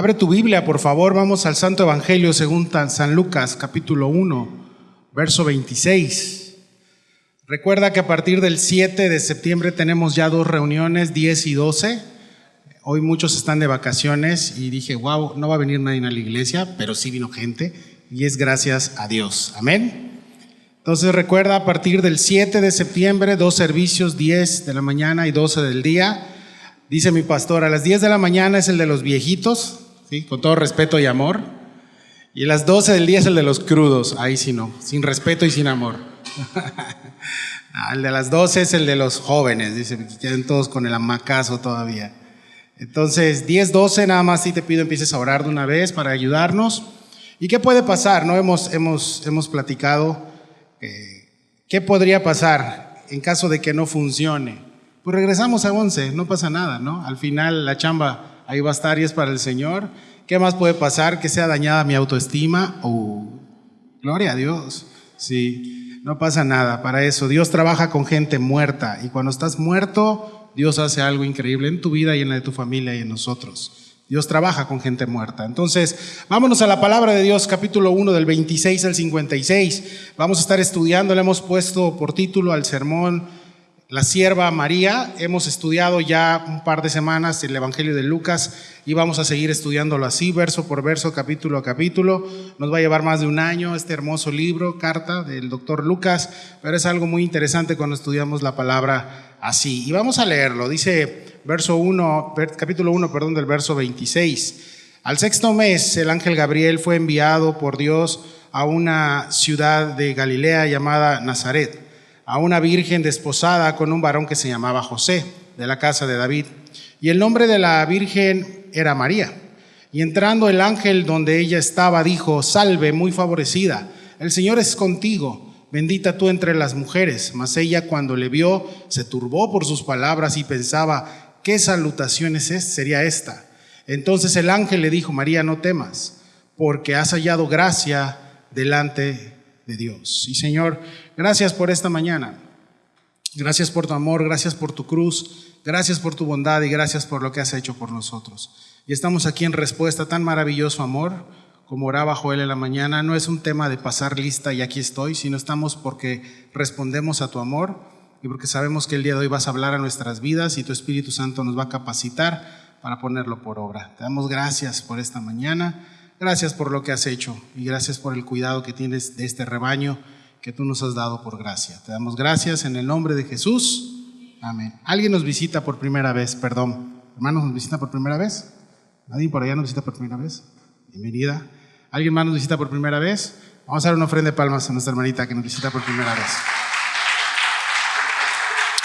Abre tu Biblia, por favor, vamos al Santo Evangelio según San Lucas, capítulo 1, verso 26. Recuerda que a partir del 7 de septiembre tenemos ya 2 reuniones, 10 y 12. Hoy muchos están de vacaciones y dije, wow, no va a venir nadie a la iglesia, pero sí vino gente y es gracias a Dios. Amén. Entonces recuerda, a partir del 7 de septiembre, 2 servicios, 10 de la mañana y 12 del día. Dice mi pastor, a las 10 de la mañana es el de los viejitos, ¿sí? Con todo respeto y amor. Y a las 12 del día es el de los crudos, ahí sí no, sin respeto y sin amor. El de las 12 es el de los jóvenes, dice, que queden todos con el amacazo todavía. Entonces, 10, 12, nada más sí te pido empieces a orar de una vez para ayudarnos. ¿Y qué puede pasar? ¿No? Hemos platicado qué podría pasar en caso de que no funcione. Pues regresamos a 11, no pasa nada, ¿no? Al final la chamba ahí va a estar y es para el Señor. ¿Qué más puede pasar? Que sea dañada mi autoestima. Gloria a Dios. Sí, no pasa nada. Para eso Dios trabaja con gente muerta, y cuando estás muerto, Dios hace algo increíble en tu vida y en la de tu familia y en nosotros. Dios trabaja con gente muerta. Entonces, vámonos a la palabra de Dios, capítulo 1, del 26 al 56. Vamos a estar estudiando, le hemos puesto por título al sermón La sierva María. Hemos estudiado ya un par de semanas el Evangelio de Lucas y vamos a seguir estudiándolo así, verso por verso, capítulo a capítulo. Nos va a llevar más de un año este hermoso libro, carta del doctor Lucas, pero es algo muy interesante cuando estudiamos la palabra así. Y vamos a leerlo. Dice capítulo 1, del verso 26. Al 6º mes, el ángel Gabriel fue enviado por Dios a una ciudad de Galilea llamada Nazaret, a una virgen desposada con un varón que se llamaba José, de la casa de David. Y el nombre de la virgen era María. Y entrando el ángel donde ella estaba, dijo: Salve, muy favorecida, el Señor es contigo, bendita tú entre las mujeres. Mas ella, cuando le vio, se turbó por sus palabras y pensaba: ¿qué salutación sería esta? Entonces el ángel le dijo: María, no temas, porque has hallado gracia delante de Dios. Y Señor, gracias por esta mañana. Gracias por tu amor, gracias por tu cruz, gracias por tu bondad y gracias por lo que has hecho por nosotros. Y estamos aquí en respuesta a tan maravilloso amor como oraba Joel en la mañana. No es un tema de pasar lista y aquí estoy, sino estamos porque respondemos a tu amor y porque sabemos que el día de hoy vas a hablar a nuestras vidas y tu Espíritu Santo nos va a capacitar para ponerlo por obra. Te damos gracias por esta mañana. Gracias por lo que has hecho y gracias por el cuidado que tienes de este rebaño que tú nos has dado por gracia. Te damos gracias en el nombre de Jesús. Amén. ¿Alguien nos visita por primera vez? Perdón. ¿Hermanos nos visita por primera vez? ¿Nadie por allá nos visita por primera vez? Bienvenida. ¿Alguien más nos visita por primera vez? Vamos a dar una ofrenda de palmas a nuestra hermanita que nos visita por primera vez.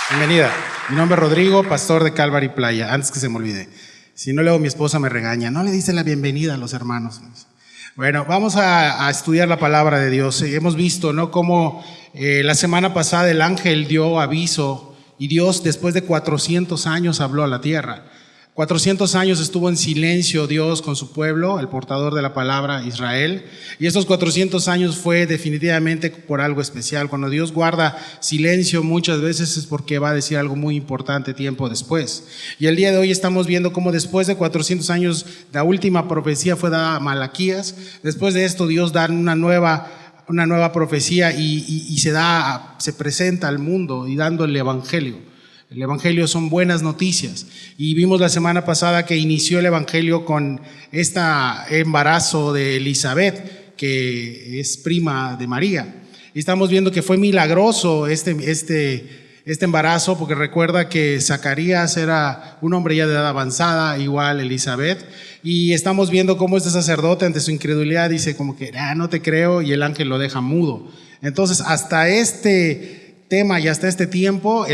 Bienvenida. Mi nombre es Rodrigo, pastor de Calvary Playa. Antes que se me olvide. Si no, luego mi esposa me regaña. No le dice la bienvenida a los hermanos. Bueno, vamos a estudiar la palabra de Dios. Hemos visto, ¿no?, cómo la semana pasada el ángel dio aviso y Dios, después de 400 años, habló a la tierra. 400 años estuvo en silencio Dios con su pueblo, el portador de la palabra, Israel. Y estos 400 años fue definitivamente por algo especial. Cuando Dios guarda silencio muchas veces es porque va a decir algo muy importante tiempo después. Y el día de hoy estamos viendo cómo después de 400 años la última profecía fue dada a Malaquías. Después de esto Dios da una nueva profecía y se presenta al mundo y dando el evangelio. El evangelio son buenas noticias y vimos la semana pasada que inició el evangelio con este embarazo de Elizabeth, que es prima de María, y estamos viendo que fue milagroso este embarazo, porque recuerda que Zacarías era un hombre ya de edad avanzada, igual Elizabeth, y estamos viendo cómo este sacerdote ante su incredulidad dice como que no te creo, y el ángel lo deja mudo. Entonces hasta este tema y hasta este tiempo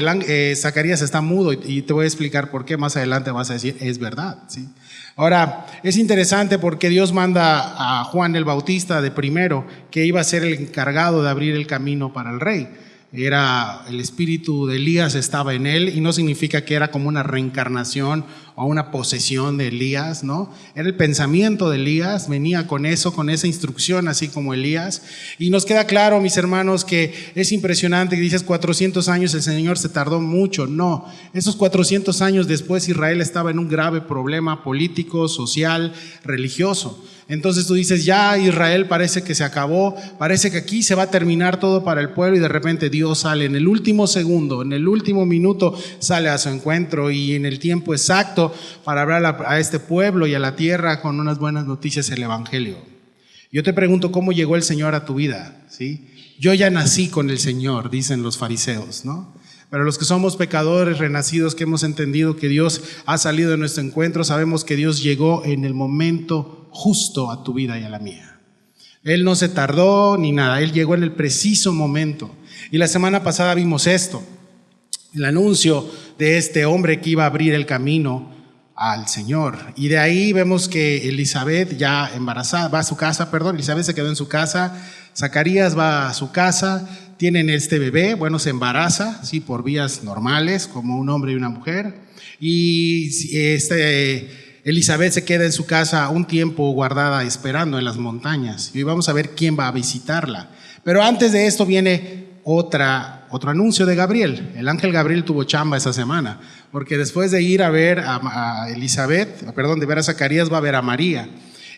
Zacarías está mudo y te voy a explicar por qué. Más adelante vas a decir es verdad, ¿sí? Ahora es interesante porque Dios manda a Juan el Bautista de primero, que iba a ser el encargado de abrir el camino para el rey. era el espíritu de Elías estaba en él, y no significa que era como una reencarnación o una posesión de Elías, ¿no? Era el pensamiento de Elías, venía con eso, con esa instrucción, así como Elías. Y nos queda claro, mis hermanos, que es impresionante que dices 400 años, el Señor se tardó mucho. No, esos 400 años después Israel estaba en un grave problema político, social, religioso. Entonces tú dices, ya Israel parece que se acabó, parece que aquí se va a terminar todo para el pueblo, y de repente Dios sale en el último segundo, en el último minuto, sale a su encuentro y en el tiempo exacto para hablar a este pueblo y a la tierra con unas buenas noticias, el evangelio. Yo te pregunto, ¿cómo llegó el Señor a tu vida? ¿Sí? Yo ya nací con el Señor, dicen los fariseos, ¿no? Pero los que somos pecadores renacidos, que hemos entendido que Dios ha salido de nuestro encuentro, sabemos que Dios llegó en el momento justo a tu vida y a la mía. Él no se tardó ni nada, Él llegó en el preciso momento. Y la semana pasada vimos esto, el anuncio de este hombre que iba a abrir el camino al Señor. Y de ahí vemos que Elizabeth, ya embarazada, va a su casa, Elizabeth se quedó en su casa, Zacarías va a su casa, tienen este bebé, bueno, se embaraza, sí, por vías normales, como un hombre y una mujer, y Elizabeth se queda en su casa un tiempo guardada esperando en las montañas, y hoy vamos a ver quién va a visitarla. Pero antes de esto viene otro anuncio de Gabriel. El ángel Gabriel tuvo chamba esa semana, porque después de ir a ver a de ver a Zacarías, va a ver a María.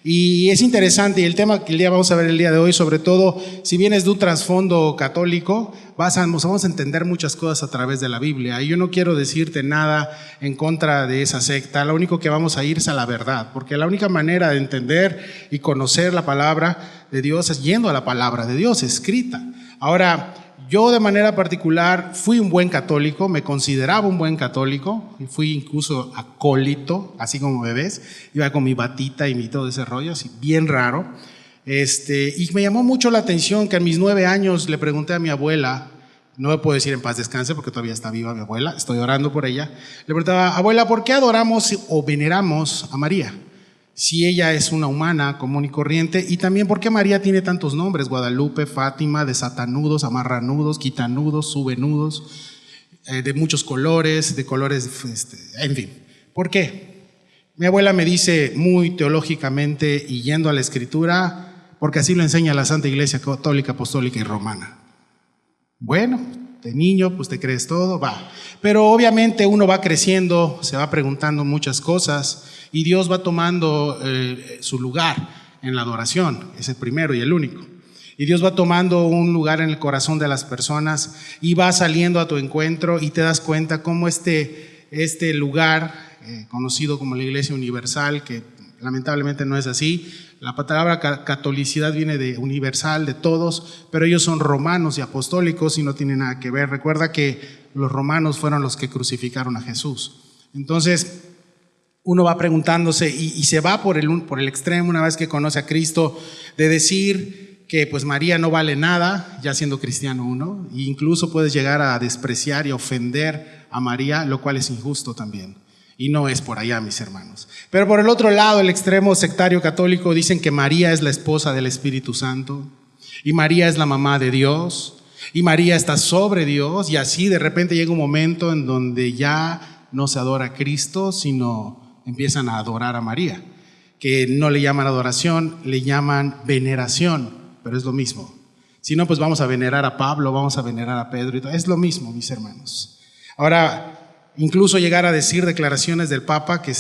Y es interesante, y el tema que vamos a ver el día de hoy, sobre todo si vienes de un trasfondo católico, vamos a entender muchas cosas a través de la Biblia. Y yo no quiero decirte nada en contra de esa secta, lo único que vamos a ir es a la verdad, porque la única manera de entender y conocer la palabra de Dios es yendo a la palabra de Dios escrita. Ahora, yo de manera particular fui un buen católico, me consideraba un buen católico, y fui incluso acólito, así como bebés, iba con mi batita y todo ese rollo, así bien raro. Y me llamó mucho la atención que a mis 9 años le pregunté a mi abuela, no me puedo decir en paz descanse porque todavía está viva mi abuela, estoy orando por ella, le preguntaba, abuela, ¿por qué adoramos o veneramos a María? Si ella es una humana común y corriente, y también por qué María tiene tantos nombres, Guadalupe, Fátima, desatanudos, amarranudos, quitanudos, subenudos, de muchos colores, en fin, ¿por qué? Mi abuela me dice muy teológicamente y yendo a la escritura, porque así lo enseña la Santa Iglesia Católica, Apostólica y Romana. Bueno, de niño pues te crees todo, va, pero obviamente uno va creciendo, se va preguntando muchas cosas, y Dios va tomando su lugar en la adoración, es el primero y el único. Y Dios va tomando un lugar en el corazón de las personas y va saliendo a tu encuentro, y te das cuenta cómo este lugar, conocido como la Iglesia Universal, que lamentablemente no es así, la palabra catolicidad viene de universal, de todos, pero ellos son romanos y apostólicos y no tienen nada que ver. Recuerda que los romanos fueron los que crucificaron a Jesús. Entonces, uno va preguntándose y se va por el extremo, una vez que conoce a Cristo, de decir que pues María no vale nada, ya siendo cristiano uno, e incluso puedes llegar a despreciar y ofender a María, lo cual es injusto también. Y no es por allá, mis hermanos. Pero por el otro lado, el extremo sectario católico, dicen que María es la esposa del Espíritu Santo, y María es la mamá de Dios, y María está sobre Dios, y así de repente llega un momento en donde ya no se adora a Cristo, sino empiezan a adorar a María, que no le llaman adoración, le llaman veneración, pero es lo mismo. Si no, pues vamos a venerar a Pablo, vamos a venerar a Pedro, y todo. Es lo mismo, mis hermanos. Ahora, incluso llegar a decir declaraciones del Papa que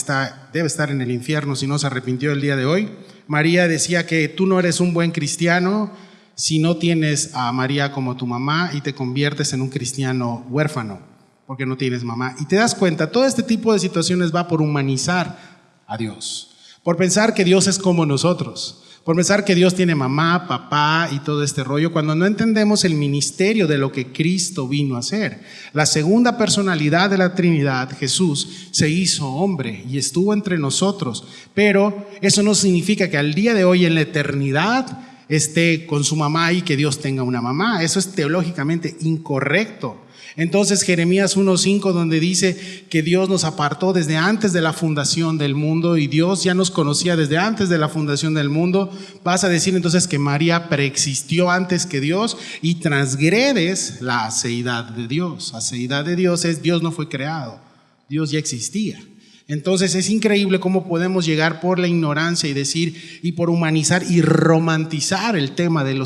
debe estar en el infierno si no se arrepintió el día de hoy. María decía que tú no eres un buen cristiano si no tienes a María como tu mamá y te conviertes en un cristiano huérfano, porque no tienes mamá. Y te das cuenta, todo este tipo de situaciones va por humanizar a Dios, por pensar que Dios es como nosotros, por pensar que Dios tiene mamá, papá y todo este rollo, cuando no entendemos el ministerio de lo que Cristo vino a hacer. La segunda personalidad de la Trinidad, Jesús, se hizo hombre y estuvo entre nosotros, pero eso no significa que al día de hoy en la eternidad esté con su mamá y que Dios tenga una mamá. Eso es teológicamente incorrecto. Entonces Jeremías 1:5, donde dice que Dios nos apartó desde antes de la fundación del mundo y Dios ya nos conocía desde antes de la fundación del mundo, vas a decir entonces que María preexistió antes que Dios y transgredes la aceidad de Dios. La aceidad de Dios es Dios no fue creado, Dios ya existía. Entonces es increíble cómo podemos llegar por la ignorancia y decir, y por humanizar y romantizar el tema del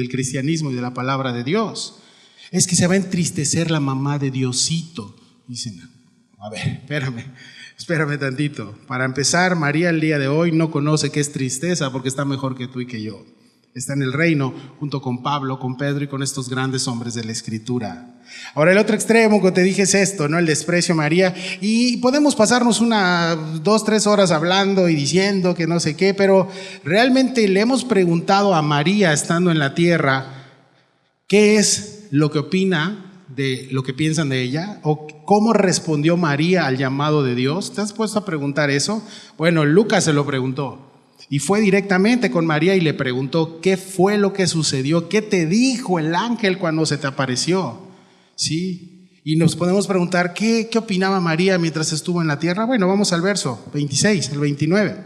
cristianismo y de la palabra de Dios. Es que se va a entristecer la mamá de Diosito. Dicen, a ver, espérame tantito. Para empezar, María el día de hoy no conoce qué es tristeza porque está mejor que tú y que yo. Está en el reino junto con Pablo, con Pedro y con estos grandes hombres de la Escritura. Ahora el otro extremo que te dije es esto, ¿no? El desprecio a María. Y podemos pasarnos 2, 3 horas hablando y diciendo que no sé qué, pero realmente le hemos preguntado a María estando en la tierra qué es lo que opina de lo que piensan de ella, o cómo respondió María al llamado de Dios. ¿Te has puesto a preguntar eso? Bueno, Lucas se lo preguntó y fue directamente con María y le preguntó qué fue lo que sucedió, qué te dijo el ángel cuando se te apareció, ¿sí? Y nos podemos preguntar qué opinaba María mientras estuvo en la tierra. Bueno, vamos al verso 26, el 29.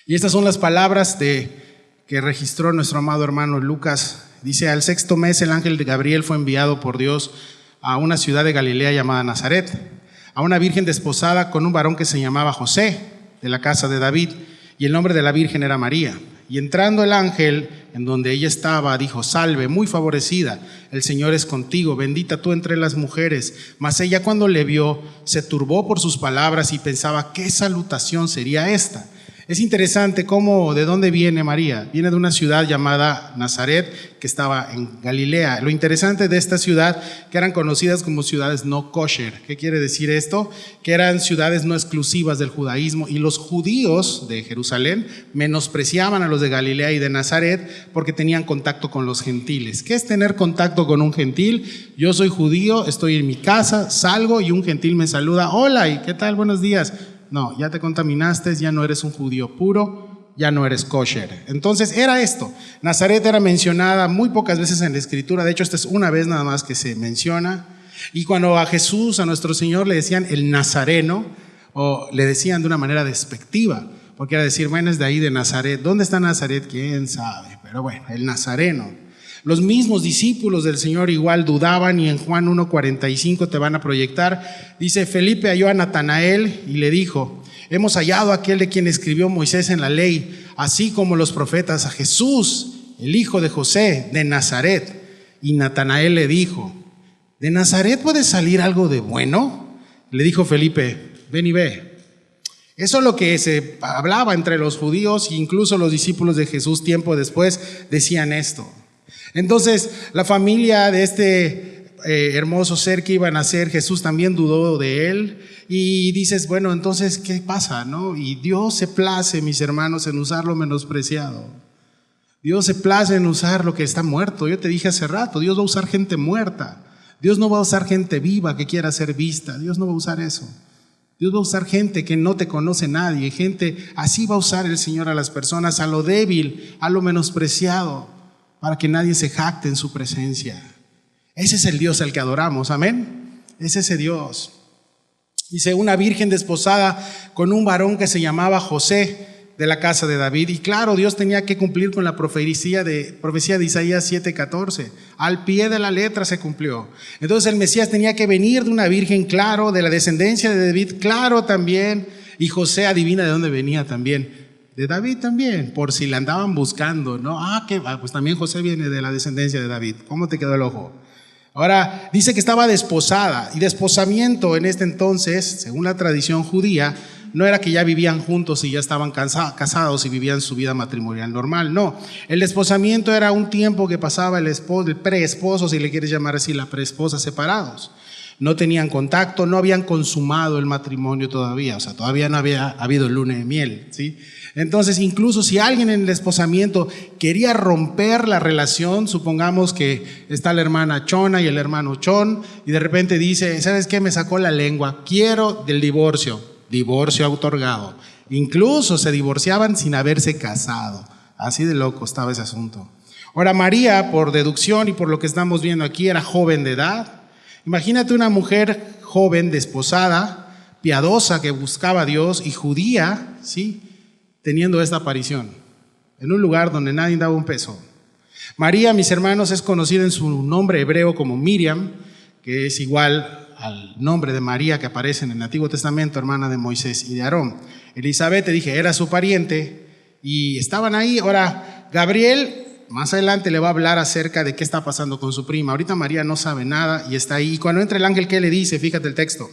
Y estas son las palabras que registró nuestro amado hermano Lucas. Dice, al 6º mes el ángel de Gabriel fue enviado por Dios a una ciudad de Galilea llamada Nazaret, a una virgen desposada con un varón que se llamaba José, de la casa de David, y el nombre de la virgen era María. Y entrando el ángel en donde ella estaba, dijo, salve, muy favorecida, el Señor es contigo, bendita tú entre las mujeres. Mas ella cuando le vio, se turbó por sus palabras y pensaba, ¿qué salutación sería esta? Es interesante cómo, ¿de dónde viene María? Viene de una ciudad llamada Nazaret, que estaba en Galilea. Lo interesante de esta ciudad, que eran conocidas como ciudades no kosher. ¿Qué quiere decir esto? Que eran ciudades no exclusivas del judaísmo, y los judíos de Jerusalén menospreciaban a los de Galilea y de Nazaret porque tenían contacto con los gentiles. ¿Qué es tener contacto con un gentil? Yo soy judío, estoy en mi casa, salgo y un gentil me saluda. Hola, ¿y qué tal? Buenos días. No, ya te contaminaste, ya no eres un judío puro, ya no eres kosher. Entonces era esto. Nazaret era mencionada muy pocas veces en la Escritura. De hecho, esta es una vez nada más que se menciona. Y cuando a Jesús, a nuestro Señor, le decían el nazareno, o le decían de una manera despectiva, porque era decir, bueno, es de ahí de Nazaret. ¿Dónde está Nazaret? ¿Quién sabe? Pero bueno, el nazareno. Los mismos discípulos del Señor igual dudaban, y en Juan 1:45 te van a proyectar. Dice, Felipe halló a Natanael y le dijo, hemos hallado a aquel de quien escribió Moisés en la ley, así como los profetas, a Jesús, el hijo de José, de Nazaret. Y Natanael le dijo, ¿de Nazaret puede salir algo de bueno? Le dijo Felipe, ven y ve. Eso es lo que se hablaba entre los judíos, e incluso los discípulos de Jesús tiempo después decían esto. Entonces, la familia de este hermoso ser que iba a nacer, Jesús también dudó de él, y dices, bueno, entonces, ¿qué pasa, no? Y Dios se place, mis hermanos, en usar lo menospreciado. Dios se place en usar lo que está muerto. Yo te dije hace rato, Dios va a usar gente muerta. Dios no va a usar gente viva que quiera ser vista. Dios no va a usar eso. Dios va a usar gente que no te conoce nadie, gente, así va a usar el Señor a las personas, a lo débil, a lo menospreciado, para que nadie se jacte en su presencia. Ese es el Dios al que adoramos, amén. Es ese Dios. Dice, una virgen desposada con un varón que se llamaba José, de la casa de David. Y claro, Dios tenía que cumplir con la profecía de Isaías 7:14. Al pie de la letra se cumplió. Entonces el Mesías tenía que venir de una virgen, claro, de la descendencia de David, claro también. Y José, adivina de dónde venía también. De David también, por si la andaban buscando, ¿no? Pues también José viene de la descendencia de David. ¿Cómo te quedó el ojo? Ahora, dice que estaba desposada, y desposamiento en este entonces, según la tradición judía, no era que ya vivían juntos y ya estaban casados y vivían su vida matrimonial normal, no. El desposamiento era un tiempo que pasaba el preesposo, si le quieres llamar así, la preesposa, separados. No tenían contacto, no habían consumado el matrimonio todavía, o sea, todavía no había habido luna de miel, ¿sí? Entonces, incluso si alguien en el desposamiento quería romper la relación, supongamos que está la hermana Chona y el hermano Chon, y de repente dice, ¿sabes qué? Me sacó la lengua, quiero del divorcio otorgado. Incluso se divorciaban sin haberse casado. Así de loco estaba ese asunto. Ahora, María, por deducción y por lo que estamos viendo aquí, era joven de edad. Imagínate una mujer joven, desposada, piadosa, que buscaba a Dios y judía, ¿sí?, teniendo esta aparición en un lugar donde nadie daba un peso. María, mis hermanos, es conocida en su nombre hebreo como Miriam, que es igual al nombre de María que aparece en el Antiguo Testamento, hermana de Moisés y de Aarón. Elizabeth, te dije, era su pariente y estaban ahí. Ahora, Gabriel más adelante le va a hablar acerca de qué está pasando con su prima. Ahorita María no sabe nada y está ahí. Y cuando entra el ángel, ¿qué le dice? Fíjate el texto.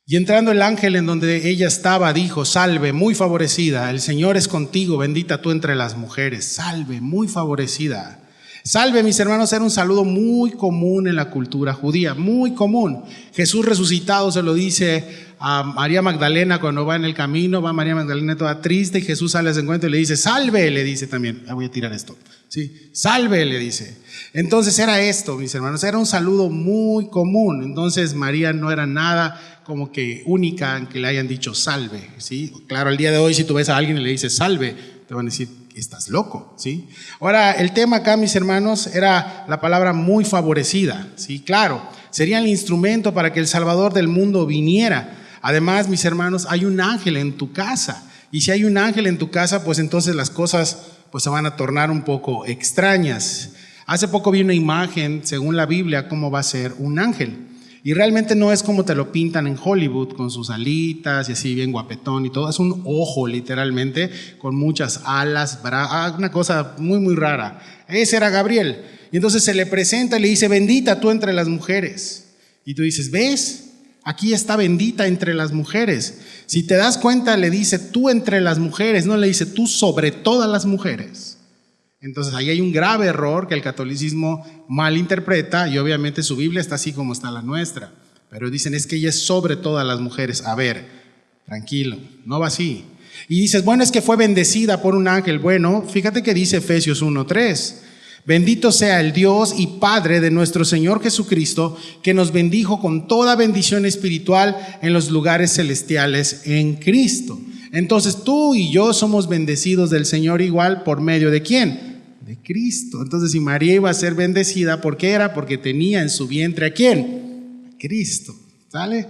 Y entrando el ángel en donde ella estaba, dijo: salve, muy favorecida, el Señor es contigo, bendita tú entre las mujeres. Salve, muy favorecida. Salve, mis hermanos, era un saludo muy común en la cultura judía, muy común. Jesús resucitado se lo dice a María Magdalena cuando va en el camino. Va María Magdalena toda triste y Jesús sale a su encuentro y le dice: salve, le dice también. Voy a tirar esto. Sí, salve, le dice. Entonces era esto, mis hermanos, era un saludo muy común. Entonces María no era nada como que única en que le hayan dicho salve, ¿sí? Claro, el día de hoy si tú ves a alguien y le dices salve, te van a decir: estás loco, ¿sí? Ahora, el tema acá, mis hermanos, era la palabra muy favorecida, ¿sí? Claro, sería el instrumento para que el Salvador del mundo viniera. Además, mis hermanos, hay un ángel en tu casa. Y si hay un ángel en tu casa, pues entonces las cosas pues se van a tornar un poco extrañas. Hace poco vi una imagen, según la Biblia, cómo va a ser un ángel. Y realmente no es como te lo pintan en Hollywood, con sus alitas y así bien guapetón y todo. Es un ojo, literalmente, con muchas alas, una cosa muy, muy rara. Ese era Gabriel. Y entonces se le presenta y le dice: bendita tú entre las mujeres. Y tú dices: ¿ves? Aquí está bendita entre las mujeres. Si te das cuenta, le dice tú entre las mujeres, no le dice tú sobre todas las mujeres. Entonces ahí hay un grave error que el catolicismo malinterpreta, y obviamente su Biblia está así como está la nuestra, pero dicen es que ella es sobre todas las mujeres. A ver, tranquilo, no va así. Y dices, bueno, es que fue bendecida por un ángel. Bueno, fíjate que dice Efesios 1:3: bendito sea el Dios y Padre de nuestro Señor Jesucristo, que nos bendijo con toda bendición espiritual en los lugares celestiales en Cristo. Entonces tú y yo somos bendecidos del Señor igual, ¿por medio de quién? De Cristo. Entonces, si María iba a ser bendecida, ¿por qué era? Porque tenía en su vientre ¿a quién? A Cristo. ¿Sale?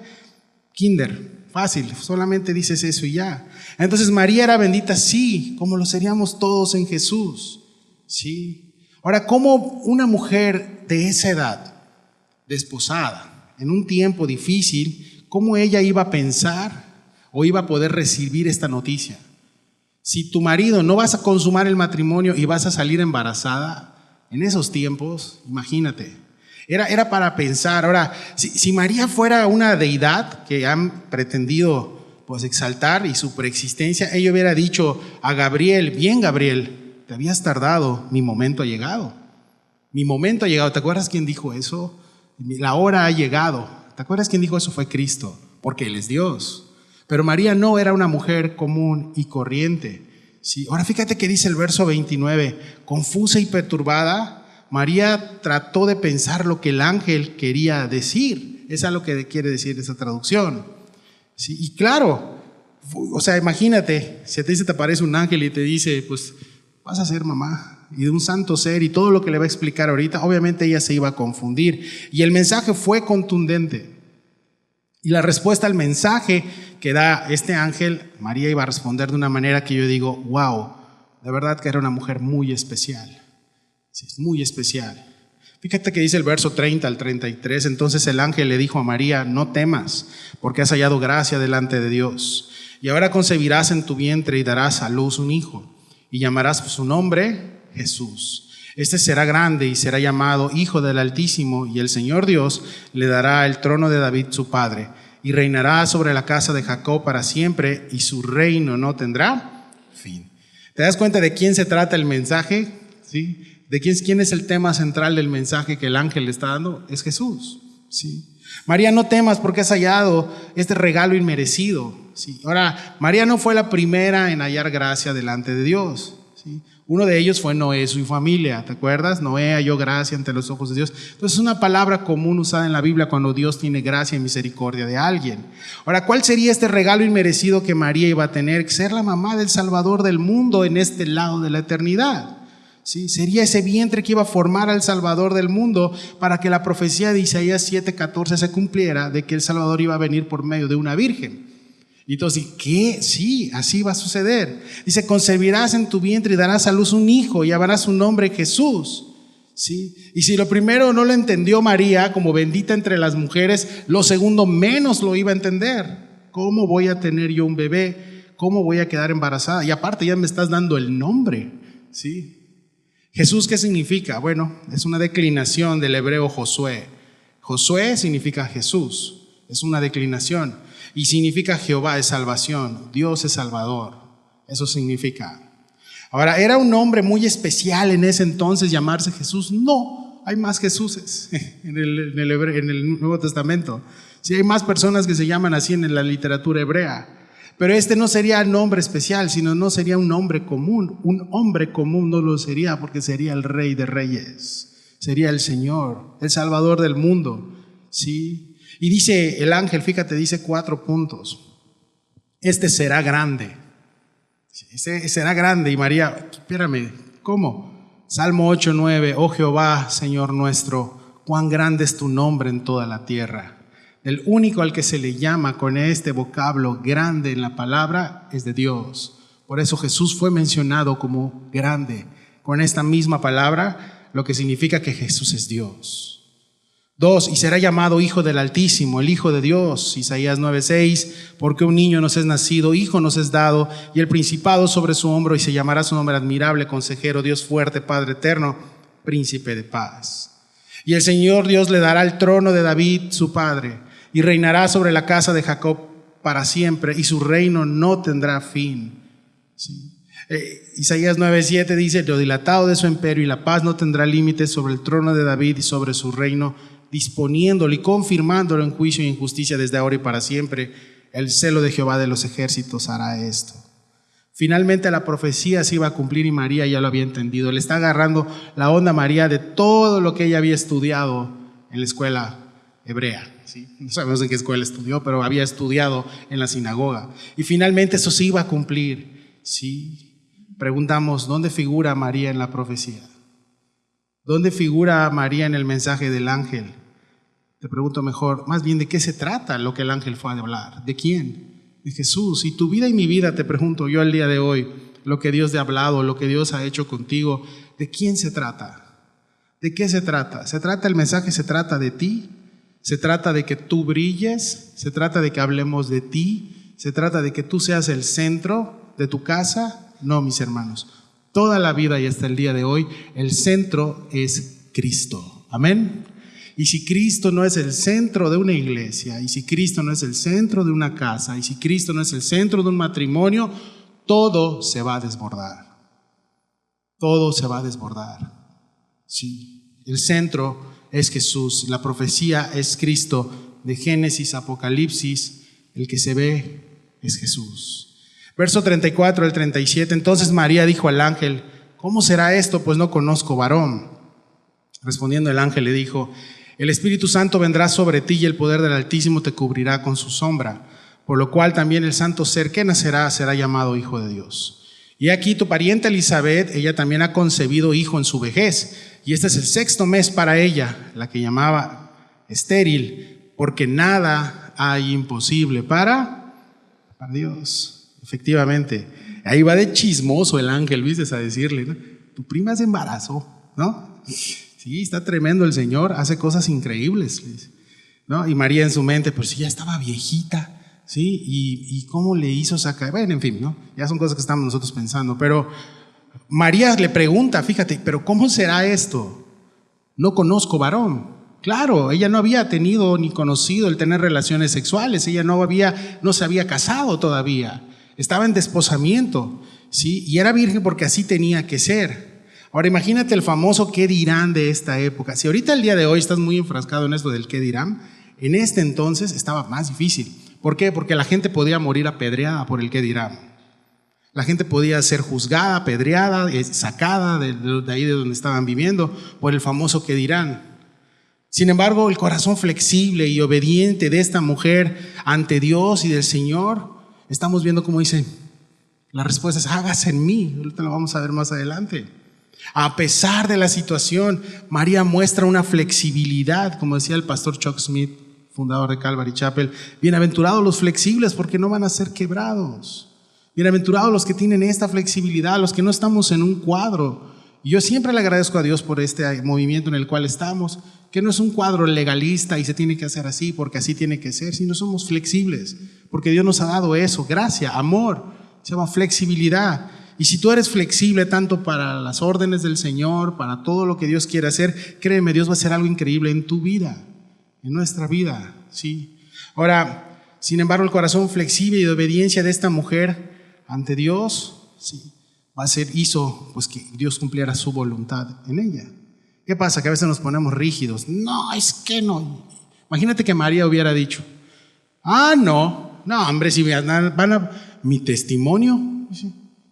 Kinder, fácil, solamente dices eso y ya. Entonces, María era bendita, sí, como lo seríamos todos en Jesús. Sí. Ahora, ¿cómo una mujer de esa edad, desposada, en un tiempo difícil, cómo ella iba a pensar o iba a poder recibir esta noticia? Si tu marido no vas a consumar el matrimonio y vas a salir embarazada, en esos tiempos, imagínate, era para pensar. Ahora, si María fuera una deidad que han pretendido pues exaltar y su preexistencia, ella hubiera dicho a Gabriel: bien, Gabriel, te habías tardado, mi momento ha llegado. Mi momento ha llegado. ¿Te acuerdas quién dijo eso? La hora ha llegado. ¿Te acuerdas quién dijo eso? Fue Cristo, porque Él es Dios. Pero María no era una mujer común y corriente. Sí. Ahora fíjate que dice el verso 29, confusa y perturbada, María trató de pensar lo que el ángel quería decir. Esa es lo que quiere decir esa traducción. Sí. Y claro, o sea, imagínate, si a ti se te aparece un ángel y te dice, pues vas a ser mamá y de un santo ser, y todo lo que le va a explicar ahorita, obviamente ella se iba a confundir. Y el mensaje fue contundente. Y la respuesta al mensaje que da este ángel, María iba a responder de una manera que yo digo, wow, de verdad que era una mujer muy especial. Sí, muy especial. Fíjate que dice el verso 30 al 33, entonces el ángel le dijo a María: no temas, porque has hallado gracia delante de Dios. Y ahora concebirás en tu vientre y darás a luz un hijo, y llamarás su nombre Jesús. Este será grande y será llamado Hijo del Altísimo, y el Señor Dios le dará el trono de David su padre, y reinará sobre la casa de Jacob para siempre, y su reino no tendrá fin. ¿Te das cuenta de quién se trata el mensaje? ¿Sí? ¿De quién es el tema central del mensaje que el ángel le está dando? Es Jesús. ¿Sí? María, no temas porque has hallado este regalo inmerecido. ¿Sí? Ahora, María no fue la primera en hallar gracia delante de Dios. ¿Sí? Uno de ellos fue Noé, su familia, ¿te acuerdas? Noé halló gracia ante los ojos de Dios. Entonces es una palabra común usada en la Biblia cuando Dios tiene gracia y misericordia de alguien. Ahora, ¿cuál sería este regalo inmerecido que María iba a tener? Ser la mamá del Salvador del mundo en este lado de la eternidad. ¿Sí? Sería ese vientre que iba a formar al Salvador del mundo para que la profecía de Isaías 7:14 se cumpliera de que el Salvador iba a venir por medio de una virgen. Y entonces, ¿qué? Sí, así va a suceder. Dice, concebirás en tu vientre y darás a luz un hijo y llamarás su nombre Jesús. ¿Sí? Y si lo primero no lo entendió María como bendita entre las mujeres, lo segundo menos lo iba a entender. ¿Cómo voy a tener yo un bebé? ¿Cómo voy a quedar embarazada? Y aparte ya me estás dando el nombre. ¿Sí? Jesús, ¿qué significa? Bueno, es una declinación del hebreo Josué. Josué significa Jesús, es una declinación. Y significa Jehová es salvación, Dios es salvador, eso significa. Ahora, ¿era un nombre muy especial en ese entonces llamarse Jesús? No, hay más Jesuses en el Nuevo Testamento. Sí, hay más personas que se llaman así en la literatura hebrea. Pero este no sería nombre especial, sino no sería un nombre común. Un hombre común no lo sería porque sería el Rey de Reyes, sería el Señor, el Salvador del mundo. ¿Sí? Y dice el ángel, fíjate, dice 4 puntos. Este será grande. Será grande. Y María, espérame, ¿cómo? Salmo 8:9, oh Jehová, Señor nuestro, cuán grande es tu nombre en toda la tierra. El único al que se le llama con este vocablo grande en la palabra es de Dios. Por eso Jesús fue mencionado como grande con esta misma palabra, lo que significa que Jesús es Dios. 2, y será llamado Hijo del Altísimo, el Hijo de Dios, Isaías 9:6, porque un niño nos es nacido, hijo nos es dado, y el principado sobre su hombro, y se llamará su nombre admirable, consejero, Dios fuerte, Padre eterno, príncipe de paz. Y el Señor Dios le dará el trono de David, su padre, y reinará sobre la casa de Jacob para siempre, y su reino no tendrá fin. ¿Sí? Isaías 9:7 dice, lo dilatado de su imperio y la paz no tendrá límites sobre el trono de David y sobre su reino, disponiéndolo y confirmándolo en juicio y en justicia desde ahora y para siempre. El celo de Jehová de los ejércitos hará esto. Finalmente la profecía se iba a cumplir y María ya lo había entendido. Le está agarrando la onda a María de todo lo que ella había estudiado en la escuela hebrea. ¿Sí? No sabemos en qué escuela estudió, pero había estudiado en la sinagoga. Y finalmente eso se iba a cumplir. ¿Sí? Preguntamos, ¿dónde figura María en la profecía? ¿Dónde figura María en el mensaje del ángel? Te pregunto mejor, más bien, ¿de qué se trata lo que el ángel fue a hablar? ¿De quién? De Jesús. Y tu vida y mi vida, te pregunto yo al día de hoy, lo que Dios te ha hablado, lo que Dios ha hecho contigo, ¿de quién se trata? ¿De qué se trata? ¿Se trata el mensaje? ¿Se trata de ti? ¿Se trata de que tú brilles? ¿Se trata de que hablemos de ti? ¿Se trata de que tú seas el centro de tu casa? No, mis hermanos. Toda la vida y hasta el día de hoy, el centro es Cristo. Amén. Y si Cristo no es el centro de una iglesia, y si Cristo no es el centro de una casa, y si Cristo no es el centro de un matrimonio, todo se va a desbordar. Todo se va a desbordar. Sí. El centro es Jesús. La profecía es Cristo. De Génesis, Apocalipsis, el que se ve es Jesús. Verso 34 al 37, entonces María dijo al ángel, ¿cómo será esto? Pues no conozco varón. Respondiendo el ángel le dijo, el Espíritu Santo vendrá sobre ti y el poder del Altísimo te cubrirá con su sombra, por lo cual también el santo ser que nacerá será llamado Hijo de Dios. Y aquí tu pariente Elizabeth, ella también ha concebido hijo en su vejez, y este es el 6º mes para ella, la que llamaba estéril, porque nada hay imposible para Dios. Efectivamente, ahí va de chismoso el ángel, viste, a decirle, ¿no? Tu prima se embarazó, ¿no? Sí, está tremendo el Señor, hace cosas increíbles, ¿no? Y María en su mente, pues sí, ya estaba viejita, ¿sí? ¿Y cómo le hizo sacar? Bueno, en fin, ¿no? Ya son cosas que estamos nosotros pensando, pero María le pregunta, fíjate, ¿pero cómo será esto? No conozco varón. Claro, ella no había tenido ni conocido el tener relaciones sexuales, ella no se había casado todavía. Estaba en desposamiento, ¿sí? Y era virgen porque así tenía que ser. Ahora imagínate el famoso qué dirán de esta época. Si ahorita el día de hoy estás muy enfrascado en esto del qué dirán, en este entonces estaba más difícil. ¿Por qué? Porque la gente podía morir apedreada por el qué dirán. La gente podía ser juzgada, apedreada, sacada de ahí de donde estaban viviendo por el famoso qué dirán. Sin embargo, el corazón flexible y obediente de esta mujer ante Dios y del Señor, estamos viendo cómo dice, la respuesta es hágase en mí. Ahorita lo vamos a ver más adelante. A pesar de la situación, María muestra una flexibilidad, como decía el pastor Chuck Smith, fundador de Calvary Chapel, bienaventurados los flexibles porque no van a ser quebrados. Bienaventurados los que tienen esta flexibilidad, los que no estamos en un cuadro. Y yo siempre le agradezco a Dios por este movimiento en el cual estamos, que no es un cuadro legalista y se tiene que hacer así porque así tiene que ser, sino somos flexibles, porque Dios nos ha dado eso, gracia, amor, se llama flexibilidad. Y si tú eres flexible tanto para las órdenes del Señor, para todo lo que Dios quiere hacer, créeme, Dios va a hacer algo increíble en tu vida, en nuestra vida, ¿sí? Ahora, sin embargo, el corazón flexible y de obediencia de esta mujer ante Dios, sí, hizo pues que Dios cumpliera su voluntad en ella. ¿Qué pasa? Que a veces nos ponemos rígidos. No, es que no. Imagínate que María hubiera dicho, no, hombre, si mi testimonio,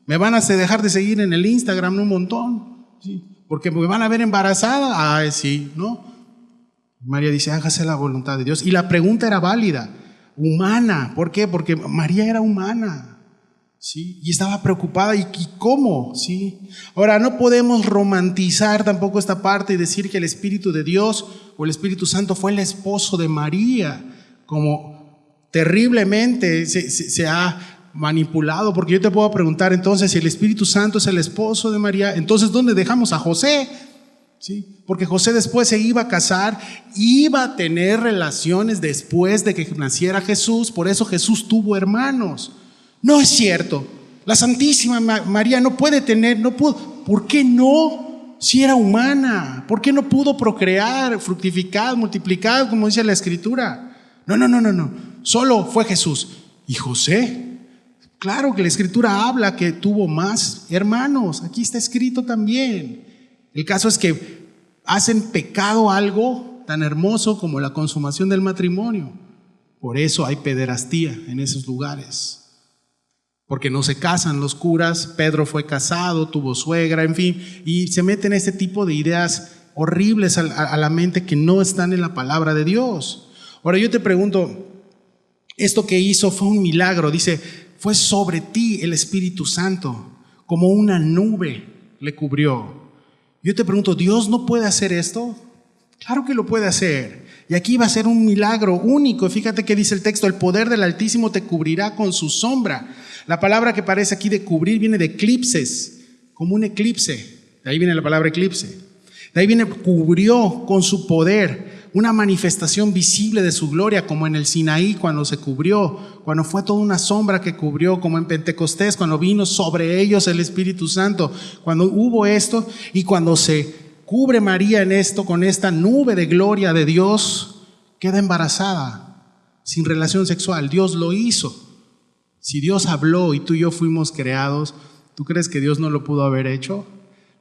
me van a dejar de seguir en el Instagram un montón, ¿sí? Porque me van a ver embarazada. Sí, ¿no? María dice, hágase la voluntad de Dios. Y la pregunta era válida, humana. ¿Por qué? Porque María era humana. ¿Sí? Y estaba preocupada, ¿y cómo? ¿Sí? Ahora, no podemos romantizar tampoco esta parte y decir que el Espíritu de Dios o el Espíritu Santo fue el esposo de María, como terriblemente se ha manipulado, porque yo te puedo preguntar entonces, si el Espíritu Santo es el esposo de María, entonces ¿dónde dejamos a José? ¿Sí? Porque José después se iba a casar, iba a tener relaciones después de que naciera Jesús, por eso Jesús tuvo hermanos. No es cierto. La Santísima María no puede tener, no pudo. ¿Por qué no? Si era humana. ¿Por qué no pudo procrear, fructificar, multiplicar, como dice la Escritura? No. Solo fue Jesús. ¿Y José? Claro que la Escritura habla que tuvo más hermanos. Aquí está escrito también. El caso es que hacen pecado algo tan hermoso como la consumación del matrimonio. Por eso hay pederastía en esos lugares. Porque no se casan los curas. Pedro fue casado, tuvo suegra, en fin, y se meten este tipo de ideas horribles a la mente que no están en la palabra de Dios. Ahora yo te pregunto, esto que hizo fue un milagro, dice, fue sobre ti el Espíritu Santo, como una nube le cubrió. Yo te pregunto, ¿Dios no puede hacer esto? Claro que lo puede hacer. Y aquí va a ser un milagro único. Fíjate que dice el texto, el poder del Altísimo te cubrirá con su sombra. La palabra que aparece aquí de cubrir viene de eclipses, como un eclipse. De ahí viene la palabra eclipse. De ahí viene cubrió con su poder, una manifestación visible de su gloria, como en el Sinaí cuando se cubrió, cuando fue toda una sombra que cubrió, como en Pentecostés, cuando vino sobre ellos el Espíritu Santo, cuando hubo esto y cuando se cubre María en esto, con esta nube de gloria de Dios, queda embarazada, sin relación sexual. Dios lo hizo. Si Dios habló y tú y yo fuimos creados, ¿tú crees que Dios no lo pudo haber hecho?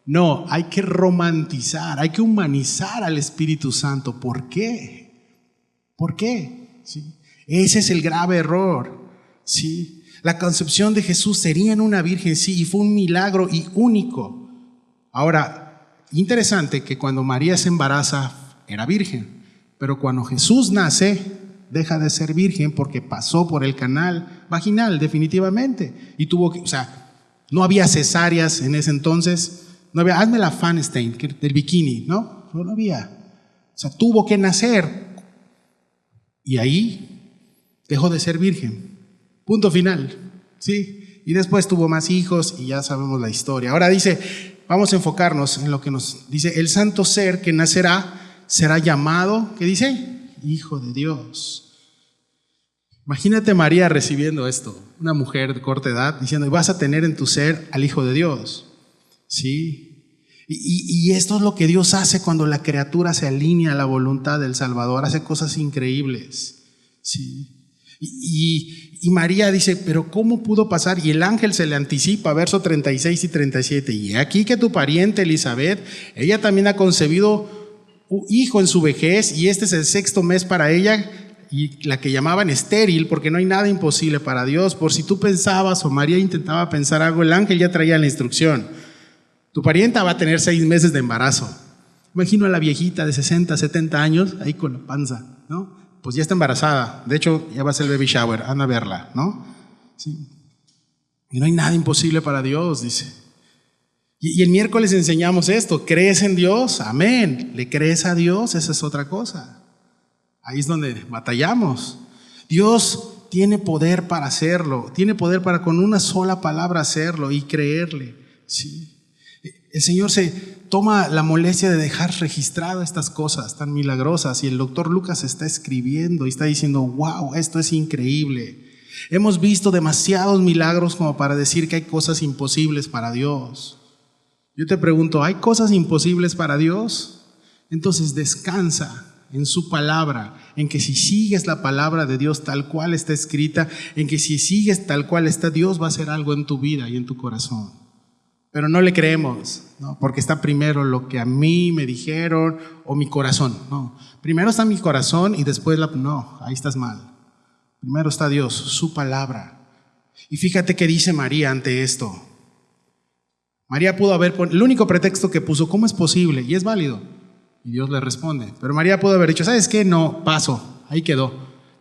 No, hay que romantizar, hay que humanizar al Espíritu Santo. ¿Por qué? ¿Por qué? ¿Sí? Ese es el grave error. ¿Sí? La concepción de Jesús sería en una virgen, sí, y fue un milagro y único. Ahora, interesante que cuando María se embaraza era virgen, pero cuando Jesús nace deja de ser virgen porque pasó por el canal vaginal definitivamente y tuvo que, no había cesáreas en ese entonces, no había, hazme la Fanstein del bikini, no había, tuvo que nacer y ahí dejó de ser virgen, punto final, ¿sí? Y después tuvo más hijos y ya sabemos la historia. Ahora dice, vamos a enfocarnos en lo que nos dice, el santo ser que nacerá será llamado, ¿qué dice? Hijo de Dios. Imagínate María recibiendo esto, una mujer de corta edad diciendo, vas a tener en tu ser al Hijo de Dios. ¿Sí? Y esto es lo que Dios hace cuando la criatura se alinea a la voluntad del Salvador, hace cosas increíbles. ¿Sí? Y María dice, pero ¿cómo pudo pasar? Y el ángel se le anticipa, verso 36 y 37, y aquí que tu pariente Elizabeth, ella también ha concebido un hijo en su vejez, y este es el 6º mes para ella, y la que llamaban estéril, porque no hay nada imposible para Dios. Por si tú pensabas o María intentaba pensar algo, el ángel ya traía la instrucción. Tu parienta va a tener 6 meses de embarazo. Imagino a la viejita de 60, 70 años ahí con la panza, ¿no? Pues ya está embarazada. De hecho, ya va a ser el baby shower. Anda a verla, ¿no? Sí. Y no hay nada imposible para Dios, dice. Y el miércoles enseñamos esto. ¿Crees en Dios? Amén. ¿Le crees a Dios? Esa es otra cosa. Ahí es donde batallamos. Dios tiene poder para hacerlo. Tiene poder para con una sola palabra hacerlo y creerle. Sí. El Señor se toma la molestia de dejar registradas estas cosas tan milagrosas, y el doctor Lucas está escribiendo y está diciendo: wow, esto es increíble. Hemos visto demasiados milagros como para decir que hay cosas imposibles para Dios. Yo te pregunto, ¿hay cosas imposibles para Dios? Entonces descansa en su palabra, en que si sigues la palabra de Dios tal cual está escrita, en que si sigues tal cual está, Dios va a hacer algo en tu vida y en tu corazón. Pero no le creemos, ¿no? Porque está primero lo que a mí me dijeron o mi corazón. No, primero está mi corazón y después no, ahí estás mal. Primero está Dios, su palabra. Y fíjate qué dice María ante esto. María pudo haber, el único pretexto que puso, ¿cómo es posible? Y es válido. Y Dios le responde. Pero María pudo haber dicho, ¿sabes qué? No, paso, ahí quedó.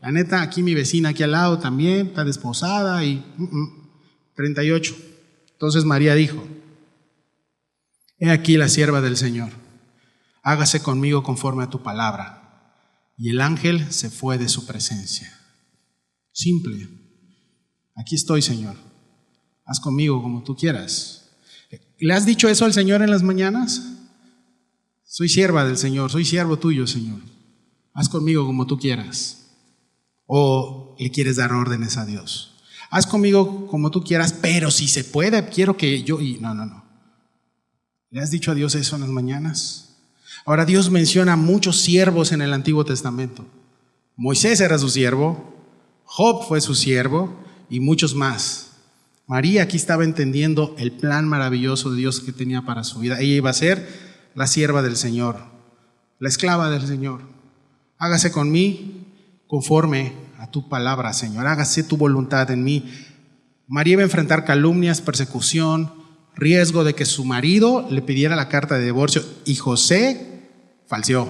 La neta, aquí mi vecina aquí al lado también está desposada y 38. Entonces María dijo: he aquí la sierva del Señor, hágase conmigo conforme a tu palabra. Y el ángel se fue de su presencia. Simple. Aquí estoy, Señor. Haz conmigo como tú quieras. ¿Le has dicho eso al Señor en las mañanas? Soy sierva del Señor, soy siervo tuyo, Señor. Haz conmigo como tú quieras. ¿O le quieres dar órdenes a Dios? Haz conmigo como tú quieras, pero si se puede, quiero que yo... No. ¿Le has dicho a Dios eso en las mañanas? Ahora, Dios menciona muchos siervos en el Antiguo Testamento. Moisés era su siervo, Job fue su siervo y muchos más. María aquí estaba entendiendo el plan maravilloso de Dios que tenía para su vida. Ella iba a ser la sierva del Señor, la esclava del Señor. Hágase con mí conforme a tu palabra, Señor. Hágase tu voluntad en mí. María iba a enfrentar calumnias, persecución, riesgo de que su marido le pidiera la carta de divorcio, y José falseó.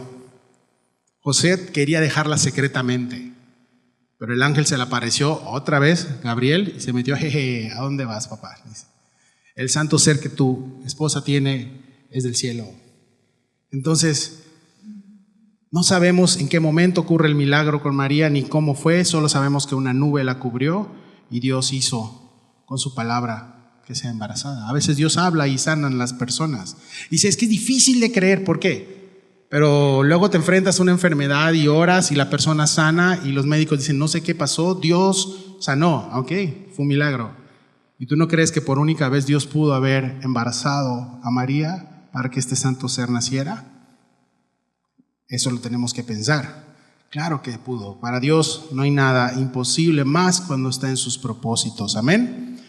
José quería dejarla secretamente, pero el ángel se le apareció otra vez, Gabriel, y se metió: jeje, ¿a dónde vas, papá? Dice, el santo ser que tu esposa tiene es del cielo. Entonces, no sabemos en qué momento ocurre el milagro con María ni cómo fue, solo sabemos que una nube la cubrió y Dios hizo con su palabra que sea embarazada. A veces Dios habla y sanan las personas. Dice, es que es difícil de creer, ¿por qué? Pero luego te enfrentas a una enfermedad y oras y la persona sana y los médicos dicen, no sé qué pasó, Dios sanó, ok, fue un milagro. ¿Y tú no crees que por única vez Dios pudo haber embarazado a María para que este santo ser naciera? Eso lo tenemos que pensar. Claro que pudo. Para Dios no hay nada imposible, más cuando está en sus propósitos. Amén.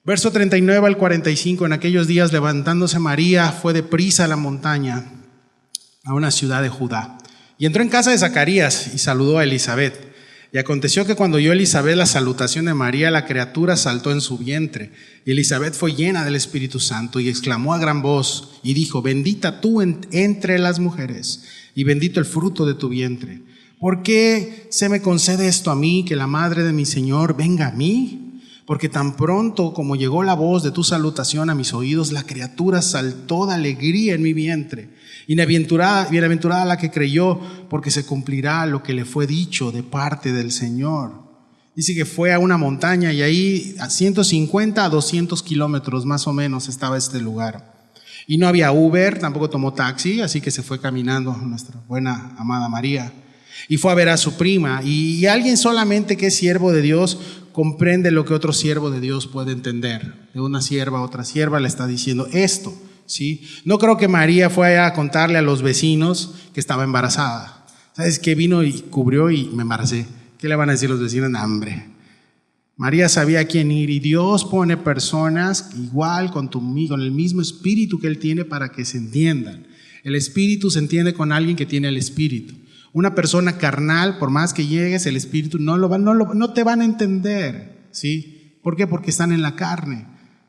Verso 39 al 45. En aquellos días, levantándose María, fue deprisa a la montaña, a una ciudad de Judá, y entró en casa de Zacarías y saludó a Elizabeth. Y aconteció que cuando oyó Elizabeth la salutación de María, la criatura saltó en su vientre. Y Elizabeth fue llena del Espíritu Santo y exclamó a gran voz y dijo: bendita tú entre las mujeres y bendito el fruto de tu vientre. ¿Por qué se me concede esto a mí, que la madre de mi Señor venga a mí? Porque tan pronto como llegó la voz de tu salutación a mis oídos, la criatura saltó de alegría en mi vientre. Y bienaventurada la que creyó, porque se cumplirá lo que le fue dicho de parte del Señor. Dice que fue a una montaña y ahí a 150 a 200 kilómetros más o menos estaba este lugar. Y no había Uber, tampoco tomó taxi, así que se fue caminando nuestra buena amada María. Y fue a ver a su prima. Y alguien solamente que es siervo de Dios comprende lo que otro siervo de Dios puede entender. De una sierva a otra sierva le está diciendo esto, ¿sí? No creo que María fue a contarle a los vecinos que estaba embarazada. ¿Sabes qué? Vino y cubrió y me embaracé. ¿Qué le van a decir los vecinos? No, hombre. María sabía a quién ir, y Dios pone personas igual con el mismo espíritu que Él tiene para que se entiendan. El espíritu se entiende con alguien que tiene el espíritu. Una persona carnal, por más que llegues, el Espíritu no te van a entender, ¿sí? ¿Por qué? Porque están en la carne.